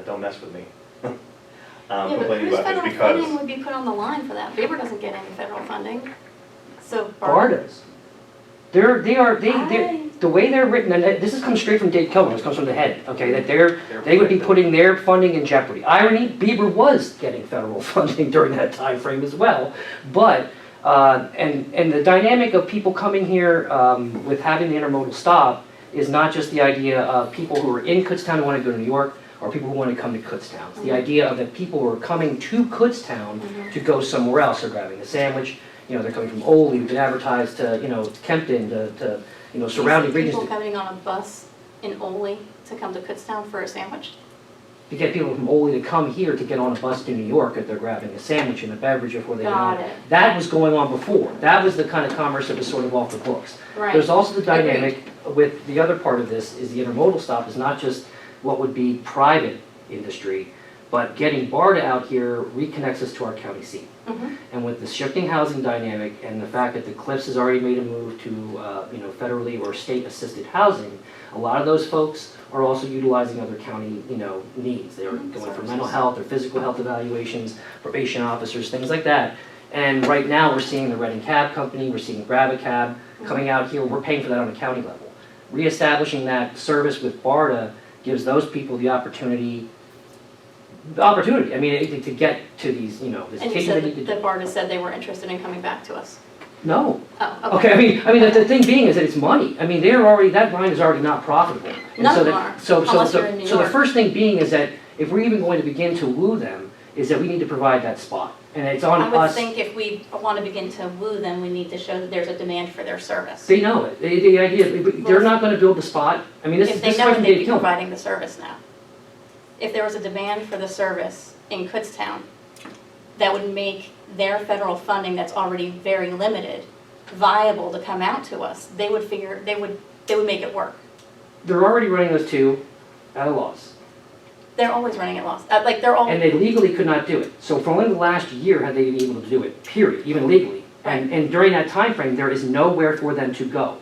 Don't mess with me. Yeah, but Complaining whose about federal this funding because would be put on the line for that? Beaver doesn't get any federal funding. So BARDA's. The way they're written, and this comes straight from Dave Kilmer, this comes from the head, okay, that they would be putting their funding in jeopardy. Irony, Beaver was getting federal funding during that time frame as well, but, and the dynamic of people coming here with having the intermodal stop is not just the idea of people who are in Kutztown who want to go to New York, or people who want to come to Kutztown. It's the idea of that people who are coming to Kutztown to go somewhere else. They're grabbing a sandwich, they're coming from Ole, we've been advertised to, Kempton, to surrounding regions. People coming on a bus in Ole to come to Kutztown for a sandwich? To get people from Ole to come here to get on a bus to New York if they're grabbing a sandwich and a beverage before they get on. Got it. That was going on before. That was the kind of commerce that was sort of off the books. Right. There's also the dynamic with the other part of this is the intermodal stop is not just what would be private industry, but getting BARDA out here reconnects us to our county seat. Mhm. And with the shifting housing dynamic and the fact that the Cliffs has already made a move to federally or state assisted housing, a lot of those folks are also utilizing other county needs. They're going for mental health or physical health evaluations, probation officers, things like that. And right now we're seeing the Reading Cab Company, we're seeing Grab a Cab coming out here. We're paying for that on a county level. Reestablishing that service with BARDA gives those people the opportunity, I mean, to get to these, And you visitations. said that BARDA said they were interested in coming back to us? No. Oh, Okay, I mean, the thing being is that it's money. I mean, that line is already not profitable. And None so of them that- are, so unless you're in New So the York. first thing being is that if we're even going to begin to woo them, is that we need to provide that spot. And it's on I would us. think if we want to begin to woo them, we need to show that there's a demand for their service. They know it. The idea, they're not going to build the spot. I mean, this If is they this know it, from they'd Dave be Kilmer. providing the service now. If there was a demand for the service in Kutztown, that would make their federal funding that's already very limited viable to come out to us. They would make it work. They're already running those two at a loss. They're always running at loss. They're all. And they legally could not do it. So for only the last year had they been able to do it, period, even legally. And during that time frame, there is nowhere for them to go,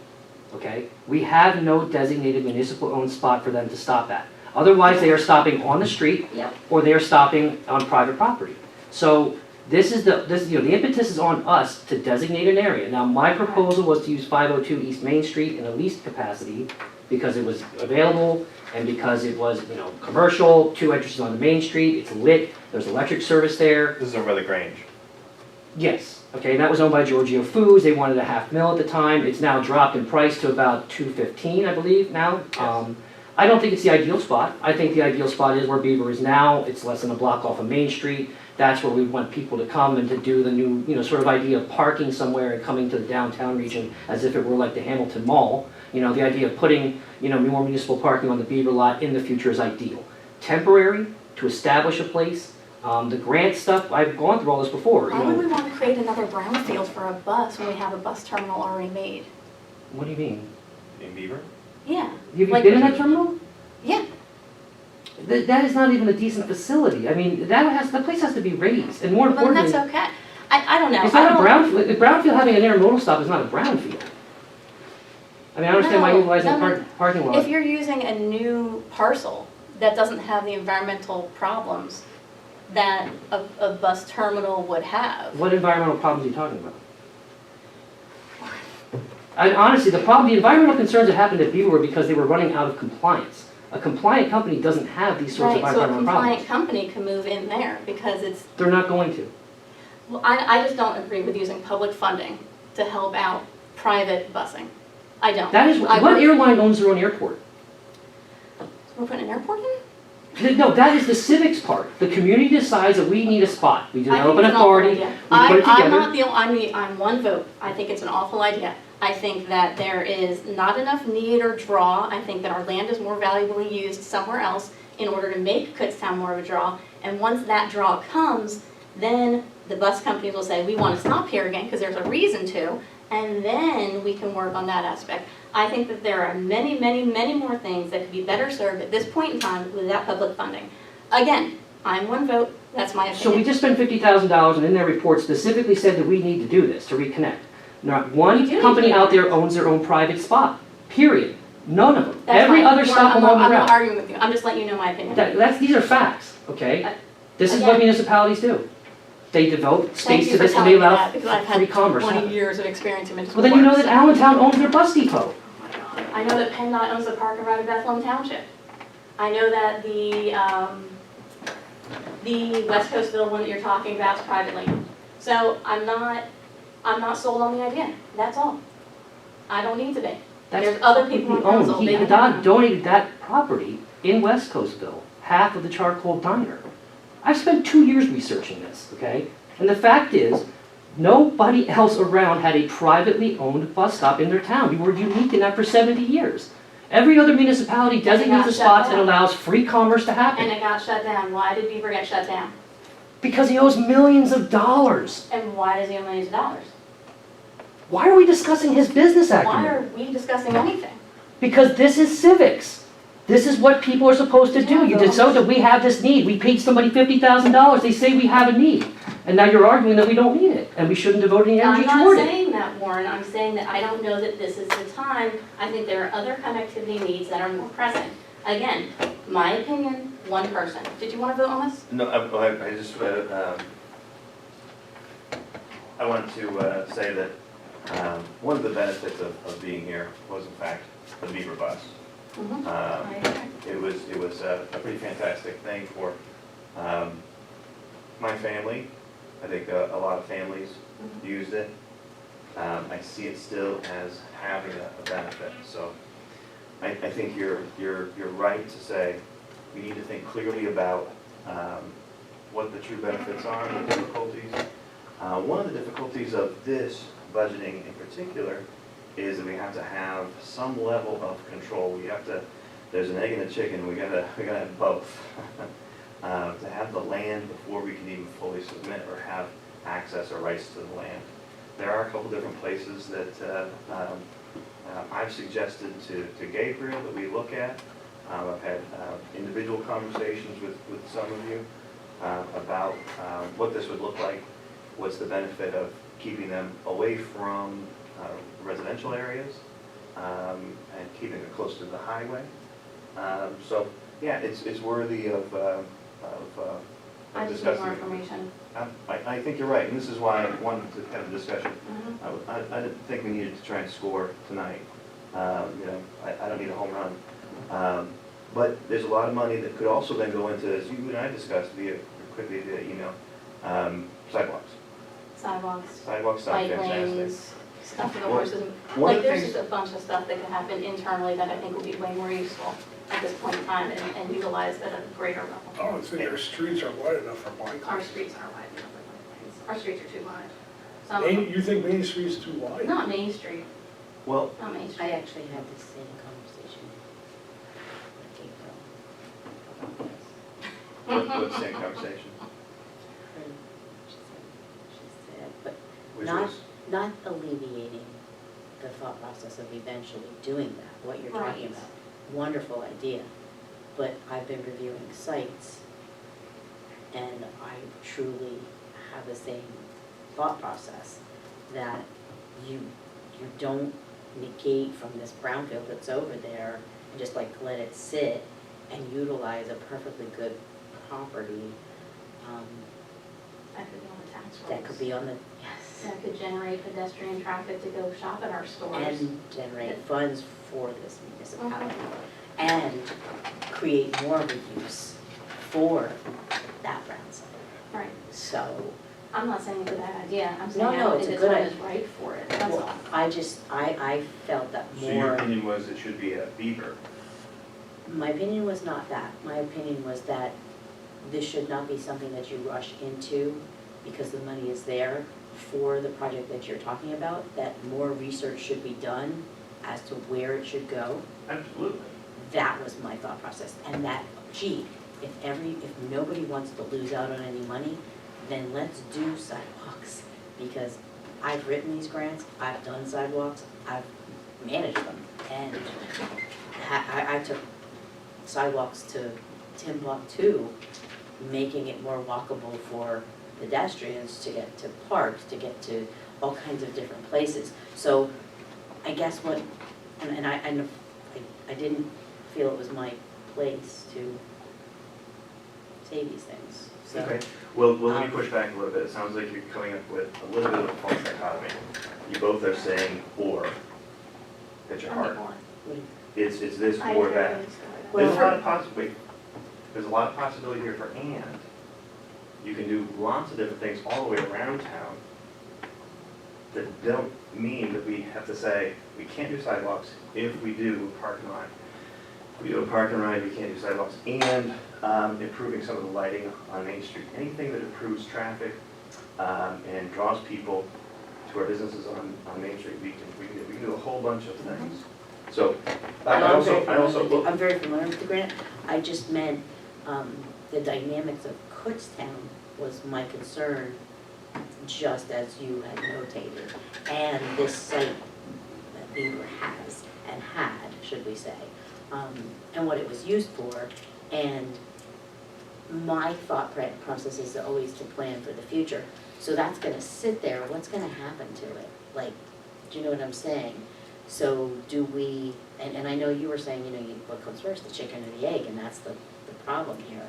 okay? We have no designated municipal-owned spot for them to stop at. Otherwise, they are stopping on the street, Yep. or they are stopping on private property. So the impetus is on us to designate an area. Now, my proposal was to use 502 East Main Street in a leased capacity because it was available and because it was, commercial, 2 entrances on the main street, it's lit, there's electric service there. This is over by the Grange. Yes, okay, that was owned by Giorgio Foods. They wanted a $500,000 at the time. It's now dropped in price to about $215,000, I believe, now. I don't think it's the ideal spot. I think the ideal spot is where Beaver is now. It's less than a block off of Main Street. That's where we want people to come and to do the new, sort of idea of parking somewhere and coming to the downtown region as if it were like the Hamilton Mall. The idea of putting, more municipal parking on the Beaver lot in the future is ideal. Temporary, to establish a place. The grant stuff, I've gone through all this before, Why would we want to create another brownfield for a bus when we have a bus terminal already made? What do you mean? In Beaver? Yeah. Have you Like- been in that terminal? Yeah. That is not even a decent facility. I mean, the place has to be raised, and more Well, then importantly, that's okay. I don't know. it's not a brownfield. The brownfield having an intermodal stop is not a brownfield. I mean, I understand why No, you're utilizing no, the parking lot. If you're using a new parcel that doesn't have the environmental problems that a bus terminal would have. What environmental problems are you talking about? And honestly, the environmental concerns that happened at Beaver were because they were running out of compliance. A compliant company doesn't have these sorts of Right, so a environmental problems. compliant company can move in there because it's, They're not going to. well, I just don't agree with using public funding to help out private busing. I don't. That is, I what work- airline owns their own airport? We're putting an airport in? No, that is the civics part. The community decides that we need a spot. We I develop think an it's awful authority, we idea. put it I'm together. not I'm one vote. I think it's an awful idea. I think that there is not enough need or draw. I think that our land is more valuably used somewhere else in order to make Kutztown more of a draw. And once that draw comes, then the bus companies will say, we want to stop here again because there's a reason to, and then we can work on that aspect. I think that there are many, many, many more things that could be better served at this point in time without public funding. Again, I'm one vote, that's my opinion. So we just spent $50,000 and in their report specifically said that we need to do this, to reconnect. Not We one do need company to. out there owns their own private spot, period. None of them. That's Every fine. other We're stop not- along the I'm not route. arguing with you, I'm just letting you know my opinion. These are facts, okay? Uh, This is again- what municipalities do. They devote Thank space you to for this and telling they me allow that, because I've free had commerce. 20 years of experience in municipal Well, then you know works. that Allentown owns their bus depot. I know that PennDOT owns the park and ride of Bethlehem Township. I know that the West Coastville one that you're talking about is privately owned. So I'm not sold on the idea, that's all. I don't need to be. That's There's other people on publicly owned. council, they can PennDOT own. donated that property in West Coastville half of the charcoal diner. I've spent 2 years researching this, okay? And the fact is, nobody else around had a privately owned bus stop in their town. We were unique in that for 70 years. Every other municipality designates the spots and allows free commerce to happen. And it got shut down. Why did Beaver get shut down? Because he owes millions of dollars. And why does he owe millions of dollars? Why are we discussing his business Why acumen? are we discussing anything? Because this is civics. This is what people are supposed to do. You did so that we have this need. We paid somebody $50,000. They say we have a need. And now you're arguing that we don't need it and we shouldn't devote any energy I'm toward not it. saying that, Warren. I'm saying that I don't know that this is the time. I think there are other connectivity needs that are more pressing. Again, my opinion, one person. Did you want to vote on this? No, I just, I wanted to say that one of the benefits of being here was in fact the Beaver bus. I agree. It was a pretty fantastic thing for my family. I think a lot of families used it. I see it still as having a benefit. So I think you're right to say we need to think clearly about what the true benefits are and the difficulties. One of the difficulties of this budgeting in particular is that we have to have some level of control. We have to, there's an egg and a chicken, we gotta have both. To have the land before we can even fully submit or have access or rights to the land. There are a couple different places that I've suggested to Gabriel that we look at. I've had individual conversations with some of you about what this would look like, what's the benefit of keeping them away from residential areas and keeping it close to the highway. So yeah, it's worthy of I just need discussing. more information. I think you're right, and this is why I wanted to have a discussion. I didn't think we needed to try and score tonight. You know, I don't need a home run. But there's a lot of money that could also then go into, as you and I discussed quickly via email, sidewalks. Sidewalks, Sound bike fantastic. lanes, stuff for the Well, horses. one of Like, the there's things- just a bunch of stuff that could happen internally that I think would be way more useful at this point in time and utilized at a greater level. I would say our streets are wide enough for bike Our lanes. streets are wide enough for bike lanes. Our streets are too wide. Some, You think Main Street's too wide? not Main Street, Well, not Main I Street. actually had the same conversation with Gabriel about this. what's the same conversation? She said, but Which not, was, not alleviating the thought process of eventually doing that, what you're talking Right. about. Wonderful idea, but I've been reviewing sites and I truly have the same thought process that you don't negate from this brownfield that's over there and just like let it sit and utilize a perfectly good property That could be on the tax rolls. that could be on the, yes, That could generate pedestrian traffic to go shop at our stores. and generate funds for this municipality and create more of a use for that brown site. Right. So, I'm not saying it's a bad idea. I'm No, saying I no, don't it's think a the good time idea. is right for it, that's well, all. I felt that so your more, opinion was it should be a Beaver? my opinion was not that. My opinion was that this should not be something that you rush into because the money is there for the project that you're talking about, that more research should be done as to where it should go. Absolutely. That was my thought process. And that, gee, if nobody wants to lose out on any money, then let's do sidewalks. Because I've written these grants, I've done sidewalks, I've managed them. And I took sidewalks to Timbuktu, making it more walkable for pedestrians to get to parks, to get to all kinds of different places. So I guess what, and I didn't feel it was my place to say these things, so. Okay, well, let me push back a little bit. It sounds like you're coming up with a little bit of a false dichotomy. You both are saying or at your heart. It's this I or agree that. with you. There's a lot of there's a lot of possibility here for and. You can do lots of different things all the way around town that don't mean that we have to say, we can't do sidewalks if we do parking lot. we do a park and ride, we can't do sidewalks, and improving some of the lighting on Main Street. Anything that improves traffic and draws people to our businesses on Main Street, we can do a whole bunch of things. So, I'm very familiar with the grant. I just meant the dynamics of Kutztown was my concern, just as you had notated. And this site that Beaver has, and had, should we say, and what it was used for. And my thought process is always to plan for the future. So that's gonna sit there, what's gonna happen to it? Like, do you know what I'm saying? So do we, and I know you were saying, what comes first, the chicken or the egg, and that's the problem here.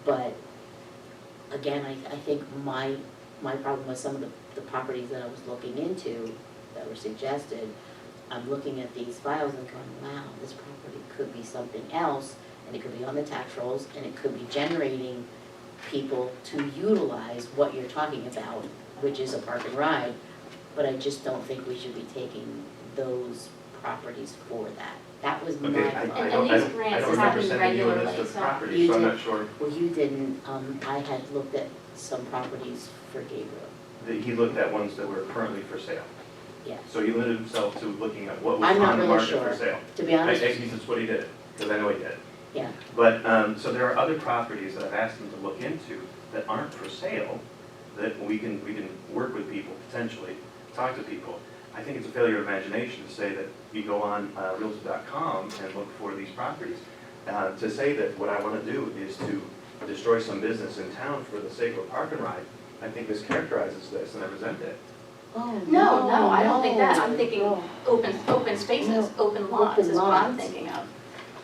But again, I think my problem was some of the properties that I was looking into that were suggested. I'm looking at these files and going, wow, this property could be something else, and it could be on the tax rolls, and it could be generating people to utilize what you're talking about, which is a park and ride. But I just don't think we should be taking those properties for that. That was my okay, thought. And these grants I don't happen remember sending you a list regularly, of so- properties, so I'm You not sure. Well, you didn't, I had looked at some properties for Gabriel, That he looked at ones that were currently for sale. yes. So he limited himself to looking at what was I'm not on the really market for sure. sale. To be honest, I think that's what he did, because I know he did. yeah, But, so there are other properties that I've asked him to look into that aren't for sale, that we can work with people, potentially, talk to people. I think it's a failure of imagination to say that you go on realtor.com and look for these properties. To say that what I want to do is to destroy some business in town for the sake of a park and ride, I think mischaracterizes this, and I resent it. oh, No, I don't think that. I'm thinking no. open spaces, No, open lots open is what I'm lots. thinking of.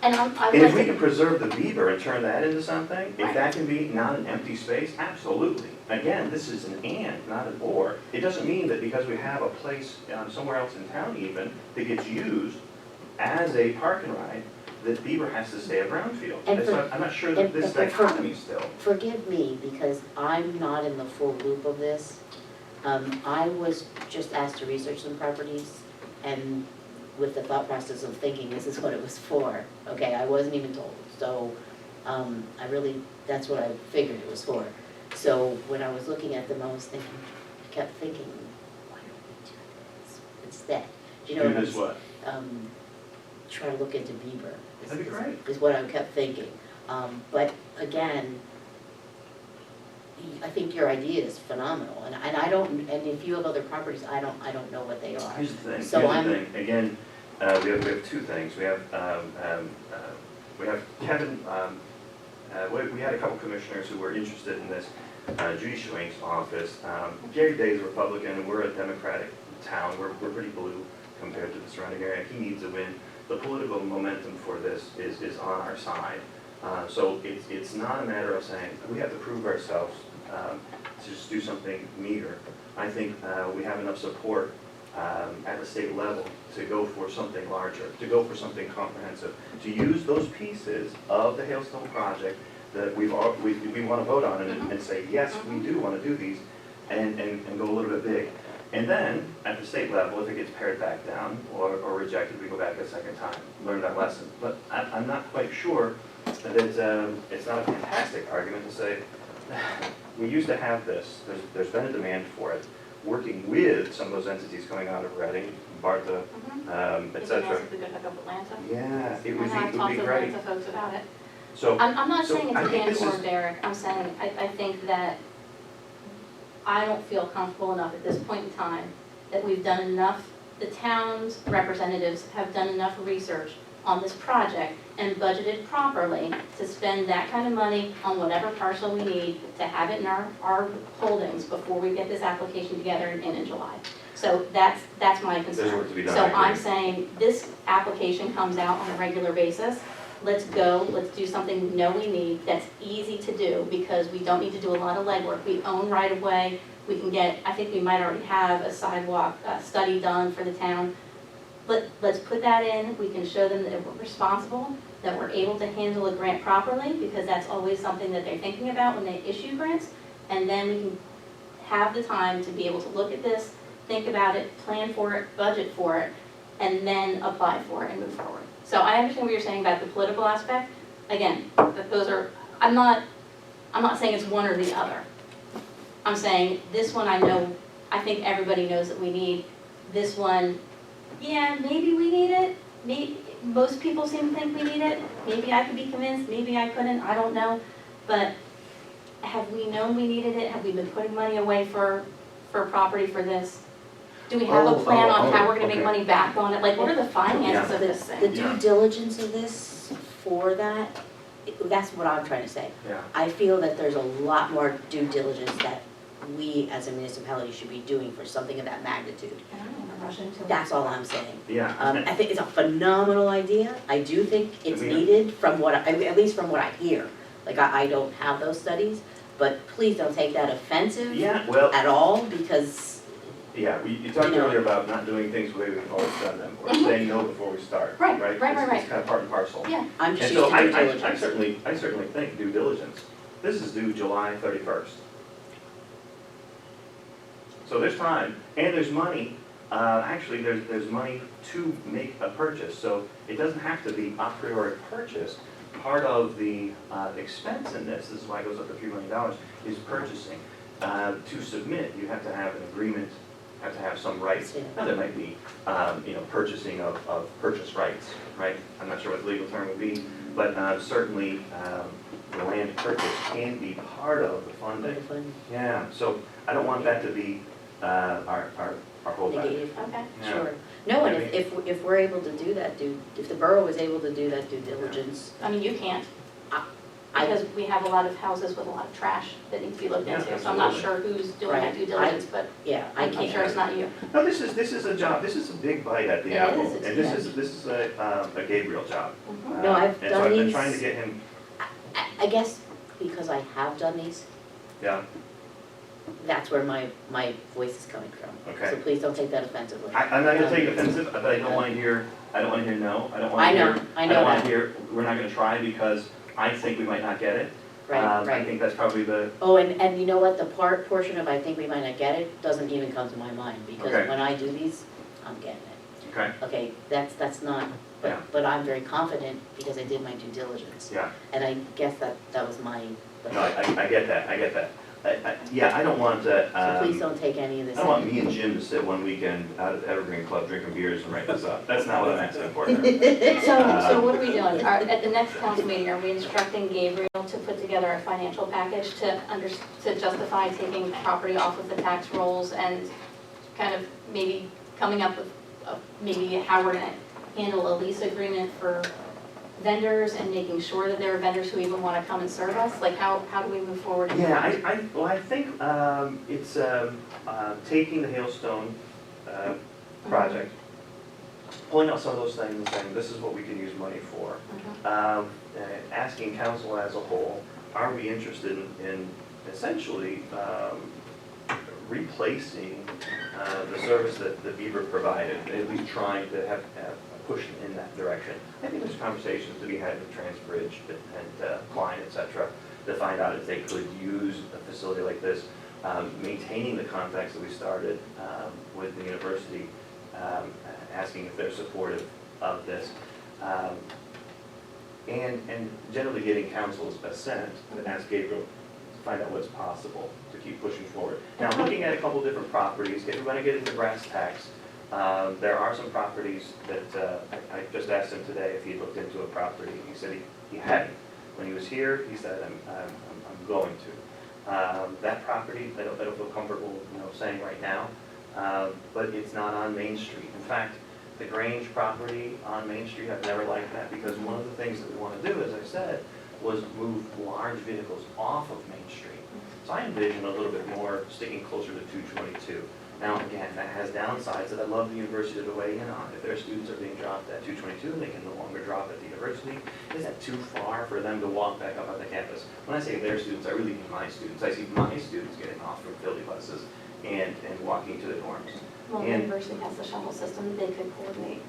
And I And would if like we to, can preserve the beaver and turn that into something, if Right. that can be not an empty space, absolutely. Again, this is an and, not an or. It doesn't mean that because we have a place somewhere else in town even that gets used as a park and ride, that beaver has to stay a brownfield. And That's for- why I'm not sure that and this for- dichotomy still. Forgive me, because I'm not in the full loop of this. I was just asked to research some properties, and with the thought process of thinking this is what it was for. Okay, I wasn't even told, so that's what I figured it was for. So when I was looking at them, I kept thinking, why don't we do this instead? Do you know Do what I'm this what? Try to look into Beaver. That'd be great. Is what I kept thinking. But again, I think your idea is phenomenal, and I don't, and if you have other properties, I don't know what they are. Here's the thing, So Again, we have two things. We have Kevin, we had a couple commissioners who were interested in this. Judy Schwenk's office. Gary Day is a Republican, and we're a Democratic town. We're pretty blue compared to the surrounding area. He needs a win. The political momentum for this is on our side. So it's not a matter of saying, we have to prove ourselves to just do something meager. I think we have enough support at the state level to go for something larger, to go for something comprehensive, to use those pieces of the Hailstone project that we want to vote on and say, yes, we do want to do these, and go a little bit big. And then, at the state level, if it gets pared back down or rejected, we go back a second time, learn that lesson. But I'm not quite sure that it's not a fantastic argument to say, we used to have this, there's been a demand for it, working with some of those entities coming out of Reading, Bartha, et it's cetera. nice if we could hook up Atlanta. Yeah, it And would I've be talked to great. Atlanta folks about it. So, I'm not So saying it's I a think Dan this or is- Derek, I'm saying, I think that I don't feel comfortable enough at this point in time that we've done enough, the town's representatives have done enough research on this project and budgeted properly to spend that kind of money on whatever parcel we need to have it in our holdings before we get this application together in July. So that's my concern. There's work to be done, So I agree. I'm saying this application comes out on a regular basis. Let's go, let's do something we know we need, that's easy to do, because we don't need to do a lot of legwork. We own right of way, we can get, I think we might already have a sidewalk study done for the town. Let's put that in, we can show them that we're responsible, that we're able to handle a grant properly, because that's always something that they're thinking about when they issue grants. And then we can have the time to be able to look at this, think about it, plan for it, budget for it, and then apply for it and move forward. So I understand what you're saying about the political aspect. Again, that those are, I'm not saying it's one or the other. I'm saying this one I know, I think everybody knows that we need. This one, yeah, maybe we need it. Maybe, most people seem to think we need it. Maybe I could be convinced, maybe I couldn't, I don't know. But have we known we needed it? Have we been putting money away for property for this? Do we have a plan on how we're gonna make money back on it? Like, what are the finances of this The thing? due diligence of this for that, that's what I'm trying to say. Yeah. I feel that there's a lot more due diligence that we as a municipality should be doing for something of that magnitude. I don't wanna rush into it. That's all I'm saying. Yeah. I think it's a phenomenal idea. I do think it's I mean- needed from what, at least from what I hear. Like, I don't have those studies, but please don't take that offensive Yeah, well, at all, because, yeah, you talked earlier about not doing things the way we've always done them, or saying no before we start, Right, right? right, It's- right, It's kind of part and parcel. Yeah. I'm And just so used to due I diligence. certainly think due diligence. This is due July 31st. So there's time, and there's money. Actually, there's money to make a purchase, so it doesn't have to be a priori purchased. Part of the expense in this is why it goes up to $3 million, is purchasing. To submit, you have to have an agreement, have to have some rights. Yeah. Now, there might be, purchasing of purchase rights, right? I'm not sure what the legal term would be, but certainly the land purchase can be part of the funding. Yeah, so I don't want that to be our holdback. Negative. Okay. Yeah. Sure. No, and I mean- if we're able to do that, if the borough was able to do that due diligence, I mean, you can't, I, because we have a lot of houses with a lot of trash that needs to be looked Yeah, into, so I'm not absolutely. sure who's doing that Right. due diligence, but yeah, I I'm can't. sure it's not you. No, this is a job, this is a big bite at the It apple. is, it's And this is a Gabriel job. Mhm. No, I've And so done I've been these- trying to get him, I guess because I have done these, yeah, that's where my voice is coming from. Okay. So please don't take that offensively. I'm not gonna take it offensive, but I don't wanna hear no, I don't I wanna know, hear, I I know don't wanna that. hear, we're not gonna try because I think we might not get it. Right, I right. think that's probably the, Oh, and you know what, the portion of I think we might not get it doesn't even come to my mind, because Okay. when I do these, I'm getting it. okay, Okay, that's not, Yeah. but I'm very confident because I did my due diligence. yeah, And I guess that was my, no, I get that, yeah, I don't want to, so please don't take any of this. I don't want me and Jim to sit one weekend out at the Evergreen Club drinking beers and write this up. That's not what I'm asking for here. So what are we doing? At the next council meeting, are we instructing Gabriel to put together a financial package to justify taking property off of the tax rolls and kind of maybe coming up with maybe how we're gonna handle a lease agreement for vendors and making sure that there are vendors who even wanna come and serve us? Like, how do we move forward? in Yeah, that? I think it's taking the Hailstone project, pulling out some of those things and saying, this is what we can use money for. Mhm. Asking council as a whole, are we interested in essentially replacing the service that Beaver provided, at least trying to have a push in that direction. I think there's conversations to be had with Transbridge and Klein, et cetera, to find out if they could use a facility like this, maintaining the contacts that we started with the university, asking if they're supportive of this. And generally getting council's assent to ask Gabriel to find out what's possible to keep pushing forward. Now, looking at a couple different properties, if we're gonna get into brass tacks, there are some properties that, I just asked him today if he looked into a property, he said he hadn't. When he was here, he said, I'm going to. That property, I don't feel comfortable, saying right now, but it's not on Main Street. In fact, the Grange property on Main Street, I've never liked that, because one of the things that we want to do, as I said, was move large vehicles off of Main Street. So I envision a little bit more sticking closer to 222. Now, again, that has downsides that I'd love the university to weigh in on. If their students are being dropped at 222 and they can no longer drop at the university, is that too far for them to walk back up on the campus? When I say their students, I really mean my students. I see my students getting off from Philly buses and walking to the dorms. Well, the And- university has the shuttle system that they could coordinate.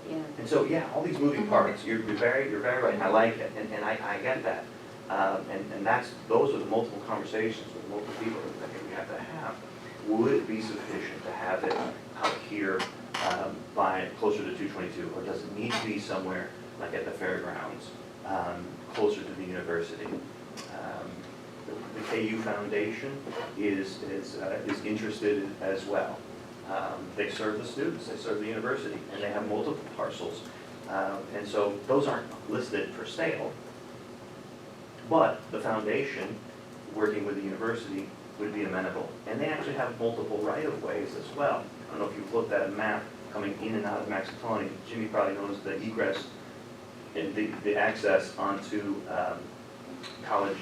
Yeah. And so, yeah, all these moving Mhm. parts, you're very right, and I like it, and I get that. And those are the multiple conversations with multiple people that I think we have to have. Would it be sufficient to have it out here by closer to 222, or does it need to be somewhere like at the fairgrounds, closer to the university. The KU Foundation is interested as well. They serve the students, they serve the university, and they have multiple parcels. And so those aren't listed for sale. But the foundation, working with the university, would be amenable. And they actually have multiple right-of-ways as well. I don't know if you've looked at a map coming in and out of Maxatawny. Jimmy probably knows the egress and the access onto College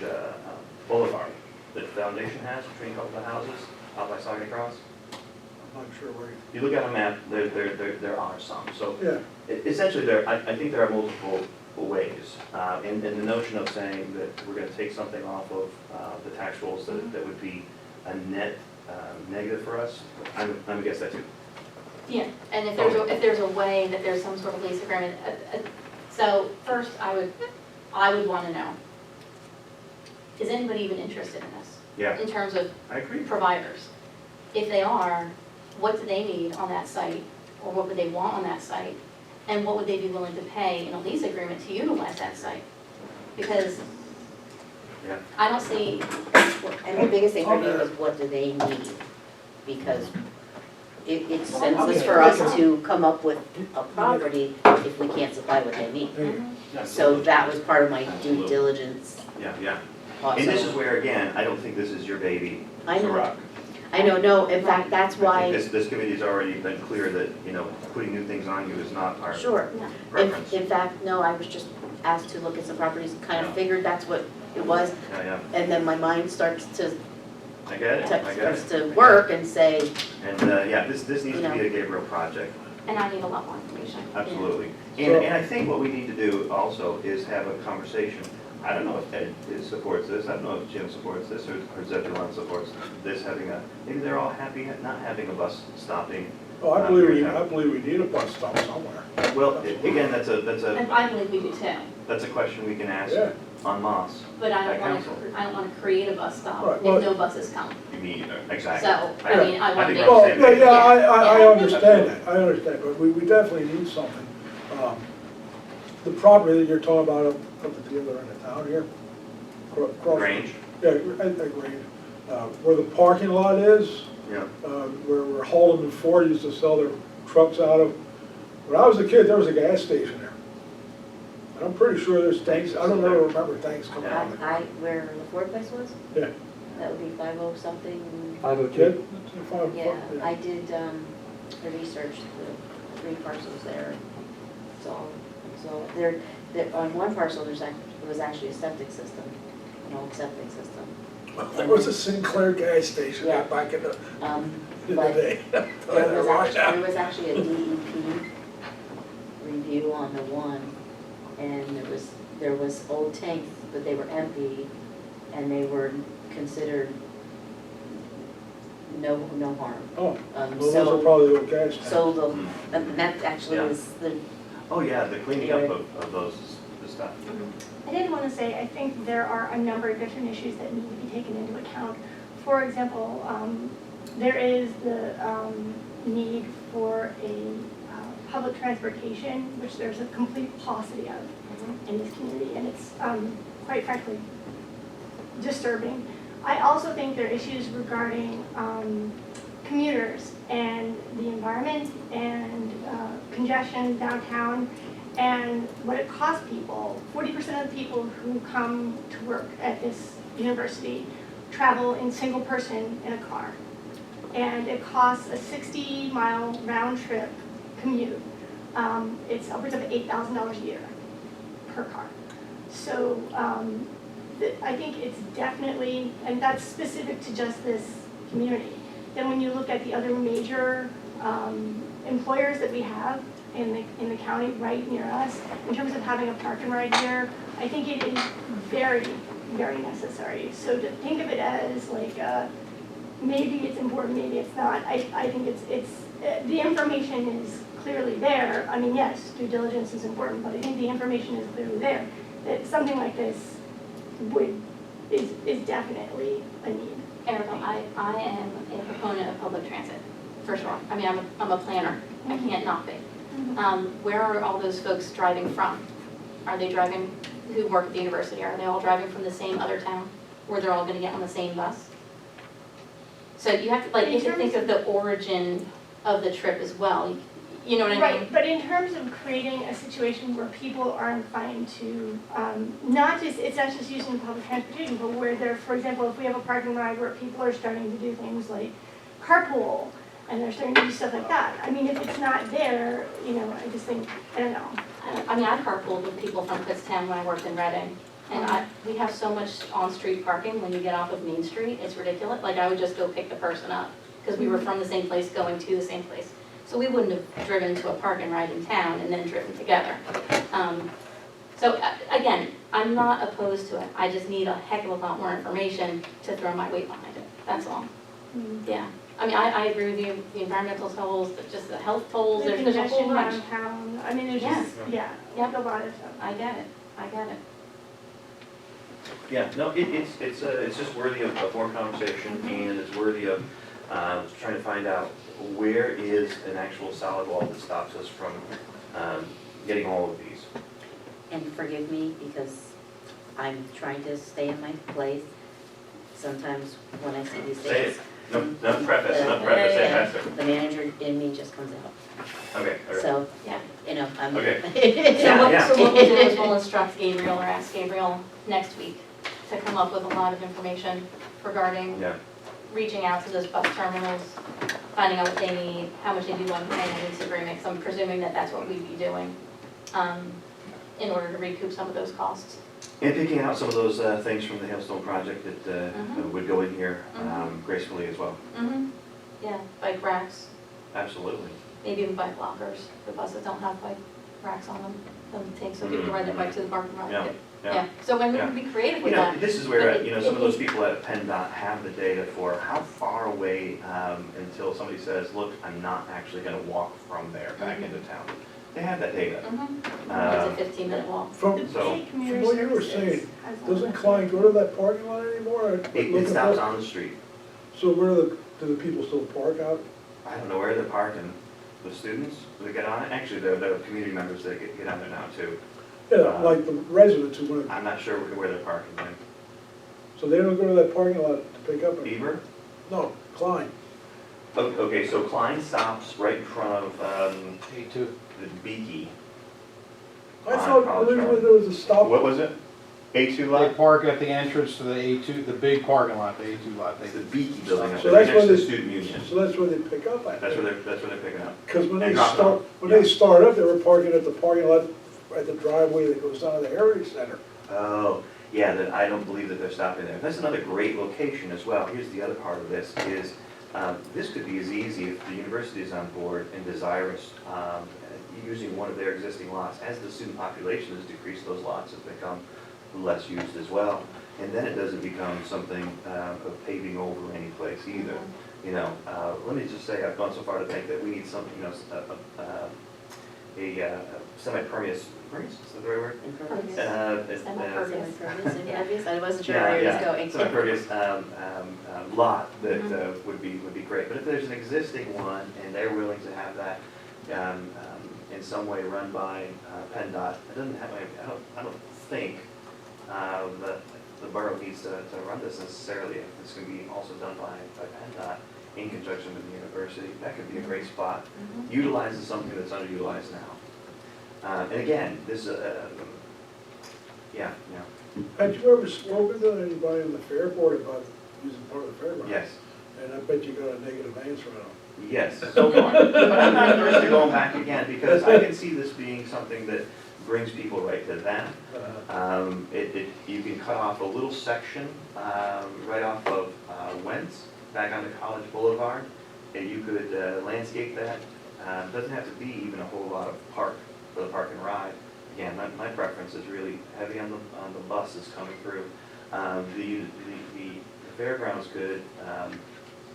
Boulevard that the foundation has between a couple of houses out by Saugus Cross. I'm not sure where. You look at a map, there are some. So Yeah, essentially, I think there are multiple ways. And the notion of saying that we're going to take something off of the tax rolls that would be a net negative for us, I'm against that too. Yeah, and if there's a way that there's some sort of lease agreement, so first I would want to know, is anybody even interested in this? Yeah, In terms of I agree. providers? If they are, what do they need on that site, or what would they want on that site? And what would they be willing to pay in a lease agreement to utilize that site? Because Yeah. I don't see, And the biggest thing for me was what do they need? Because it's senseless for us to come up with a property if we can't supply what they need. So that was part of my due diligence Yeah. also. And this is where, again, I don't think this is your baby I to know. rock. I know, no, in fact, that's I think why, this committee's already been clear that, putting new things on you is not our sure. preference. In fact, no, I was just asked to look at some properties, kind of figured that's what it was. Yeah, And then my mind starts to, I get it, I get starts it. to work and say, And, this needs to be a Gabriel project, and I need a lot more information. absolutely. So- And I think what we need to do also is have a conversation. I don't know if Ed supports this, I don't know if Jim supports this, or Zebulon supports this, maybe they're all happy not having a bus stopping. oh, I believe we need a bus stop somewhere. Well, again, that's And I believe we do too, a question we can ask Yeah. on Moss. but I By don't want council. to, I don't want to create a bus stop Right, if well- no buses come. Me either, exactly. So, I Yeah. mean, I want to think make. Well, same yeah, I Yeah. understand that, but we definitely need something. The property that you're talking about up at the other end of town here, across. Grange, Yeah, at Grange, where the parking lot is, yeah. where Holland and Ford used to sell their trucks out of. When I was a kid, there was a gas station there. And I'm pretty sure there's tanks, I don't ever remember tanks coming out of it. where the Ford place was? Yeah. That would be 50 something. 502. Yeah, I did the research, the 3 parcels there. So there, on one parcel, there was actually a septic system, an old septic system. There was a Sinclair gas station Yeah. back in the But day. there was actually a DEP review on the one, and there was old tanks, but they were empty, and they were considered no harm. Oh, well, those So- are probably the old gas tanks. So and that actually Yeah. is the, Oh, yeah, the cleaning up of those, the stuff. I did want to say, I think there are a number of different issues that need to be taken into account. For example, there is the need for a public transportation, which there's a complete paucity of in this community, and it's quite frankly disturbing. I also think there are issues regarding commuters and the environment and congestion downtown and what it costs people. 40% of the people who come to work at this university travel in single person in a car. And it costs a 60-mile round trip commute. It's upwards of $8,000 a year per car. So I think it's definitely, and that's specific to just this community. Then when you look at the other major employers that we have in the county right near us, in terms of having a park and ride here, I think it is very, very necessary. So to think of it as like, maybe it's important, maybe it's not, I think it's the information is clearly there. I mean, yes, due diligence is important, but I think the information is clearly there, that something like this is definitely a need. Erica, I am a proponent of public transit, for sure. I mean, I'm a planner, I can't not be. Where are all those folks driving from? Are they driving, who work at the university, are they all driving from the same other town? Where they're all gonna get on the same bus? So you have to, like, you have to think of the origin of the trip as well, you know what I mean? Right, but in terms of creating a situation where people are inclined to, not just, it's not just using public transportation, but where they're, for example, if we have a parking ride where people are starting to do things like carpool, and they're starting to do stuff like that. I mean, if it's not there, you know, I just think, I don't know. I mean, I carpooled with people from Kutztown when I worked in Reading, and we have so much on-street parking when you get off of Main Street, it's ridiculous. Like, I would just go pick the person up, because we were from the same place going to the same place. So we wouldn't have driven to a parking ride in town and then driven together. Again, I'm not opposed to it, I just need a heck of a lot more information to throw my weight behind it, that's all. Yeah, I mean, I agree with you, the environmental tolls, but just the health tolls, The there's a whole congestion bunch. downtown, I mean, there's Yeah. just, yeah, like a lot of stuff. I get it. Yeah, no, it's just worthy of more conversation, and it's worthy of trying to find out where is an actual solid wall that stops us from getting all of these. And forgive me, because I'm trying to stay in my place. Sometimes when I see these Say things, it. No preface, say it faster. the manager in me just comes out. Okay, okay. So, Yeah. you know, I'm. Okay. So what we'll do is we'll instruct Gabriel or ask Gabriel next week to come up with a lot of information regarding Yeah. reaching out to those bus terminals, finding out what they need, how much they do want to pay in lease agreement, 'cause I'm presuming that that's what we'd be doing in order to recoup some of those costs. And picking out some of those things from the Hailstone project that would go in here gracefully as well. Yeah, bike racks, Absolutely. maybe even bike lockers, the buses don't have bike racks on them, so people can ride their bike to the parking lot. Yeah, yeah. Yeah, so when we Yeah. can be creative You with know, that. this is where, some of those people at PennDOT have the data for how far away until somebody says, look, I'm not actually gonna walk from there back into town. They have that data. It's a 15-minute walk. From The So- state commuter what you were services saying, has one doesn't of Klein those. go to that parking lot anymore? It stops on the street. So where do the people still park out? I don't know where they're parking. The students, do they get on it? Actually, the community members, they get on there now too. Yeah, like the residents who went, I'm not sure where they're parking then. so they don't go to that parking lot to pick up any? Beaver? No, Klein. Okay, so Klein stops right in front of A2. the Beaky. I On thought College originally Road. there was a stop. What was it? A2 They lot? park at the entrance to the A2, the big parking lot, the A2 lot. It's the Beaky building up So there, that's right next where to the they- student union. So that's where they pick up at. That's where they're picking up. Because when they And drop start, off. when they start up, they were parking at the parking lot, at the driveway that goes down to the Heritage Center. Oh, yeah, then I don't believe that they're stopping there. That's another great location as well. Here's the other part of this is, this could be as easy if the university is on board and desirous, using one of their existing lots. As the student population has decreased, those lots have become less used as well. And then it doesn't become something of paving over any place either. You know, let me just say, I've gone so far to think that we need some, a semi-permeous, permeous, is that the right word? Impervious. Semi-pervious. Impervious, impervious, I wasn't sure where he was going. Semi-pervious lot that would be great. But if there's an existing one and they're willing to have that in some way run by PennDOT, it doesn't have, I don't think that the borough needs to run this necessarily. If it's going to be also done by PennDOT in conjunction with the university, that could be a great spot. Utilizes something that's underutilized now. And again, this, yeah. Had you ever spoken to anybody on the fair board about using part of the fairground? Yes. And I bet you got a negative answer on it. Yes, so far. But I'm not averse to going back again, because I can see this being something that brings people right to them. You can cut off a little section right off of Wentz, back onto College Boulevard, and you could landscape that. Doesn't have to be even a whole lot of park for the park and ride. Again, my preference is really heavy on the buses coming through. The fairgrounds could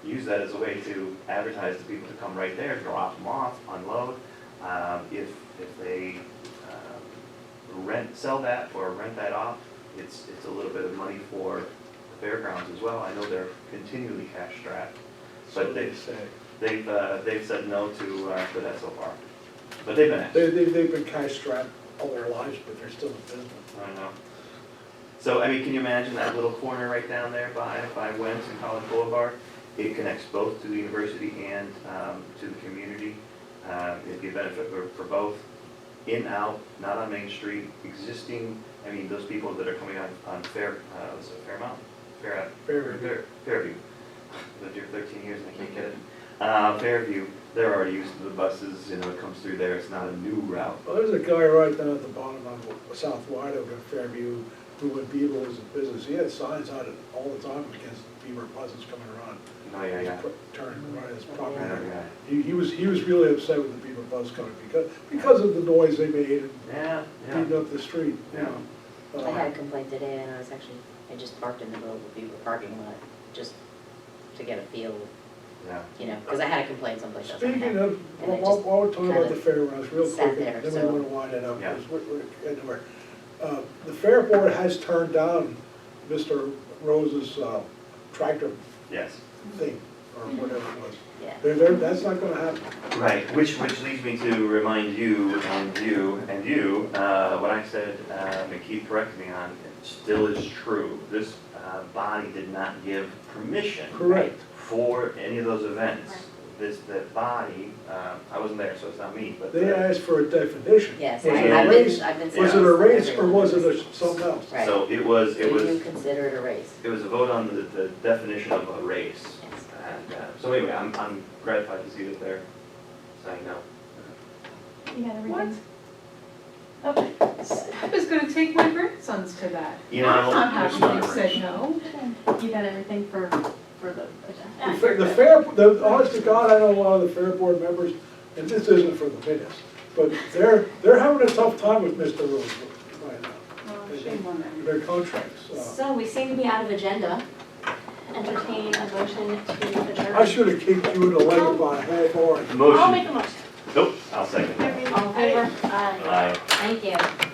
use that as a way to advertise to people to come right there, drop them off, unload. If they sell that or rent that off, it's a little bit of money for the fairgrounds as well. I know they're continually cash strapped, but they've said no to that so far. But they've been asked. They've been cash strapped. all their lives, but they're still in business. I don't know. So, I mean, can you imagine that little corner right down there by Wentz and College Boulevard? It connects both to the university and to the community. It'd be a benefit for both. In, out, not on Main Street, existing, I mean, those people that are coming on was it Fairmount? Fairview. Lived here 13 years and I can't get it. Fairview, they're already used to the buses, you know, it comes through there, it's not a new route. Well, there's a guy right down at the bottom of South Wide Oak in Fairview, who when Beaver was in business, he had signs out it all the time against Beaver buses coming around. Oh, yeah. Turning right his property. Yeah. He was really upset with the Beaver bus coming because of the noise they made and Yeah, beating up the street, you Yeah. know. I had a complaint today, and I just parked in the middle of the Beaver parking lot, just to get a feel, yeah. you know, because I had a complaint someplace else. Speaking of, And I while just we're talking about the kinda fairgrounds, real sat quick, there, and then so- we want to wind it up, Yeah. because we're getting nowhere. The Fair Board has turned down Mr. Rose's tractor Yes. thing, or whatever it was. Yeah. That's not gonna happen. Right, which leads me to remind you and you, what I said, and Keith corrected me on, it still is true. This body did not give permission Correct. for any of those events. That body, I wasn't there, so it's not me, but. They asked for a definition. Yes, Was it I've a race? been. Was it a race or was it something else? Right. So it was, Do you consider it a race? it was a vote on the definition of a race. Yes. And, so anyway, I'm gratified to see that they're saying no. You got everything? Okay. I was gonna take my grandsons to that. You I'm know, not it's happy not you a said race. no. You got everything for the agenda? Honest to God, I know a lot of the Fair Board members, and this isn't for the minutes, but they're having a tough time with Mr. Rose right now. Oh, shame on them. Their contracts. So we seem to be out of agenda. Entertain a motion to adjourn. I should have kicked you in the leg about a half hour. I'll motion, make a motion. nope, I'll second that. All in favor? Aye. Thank you.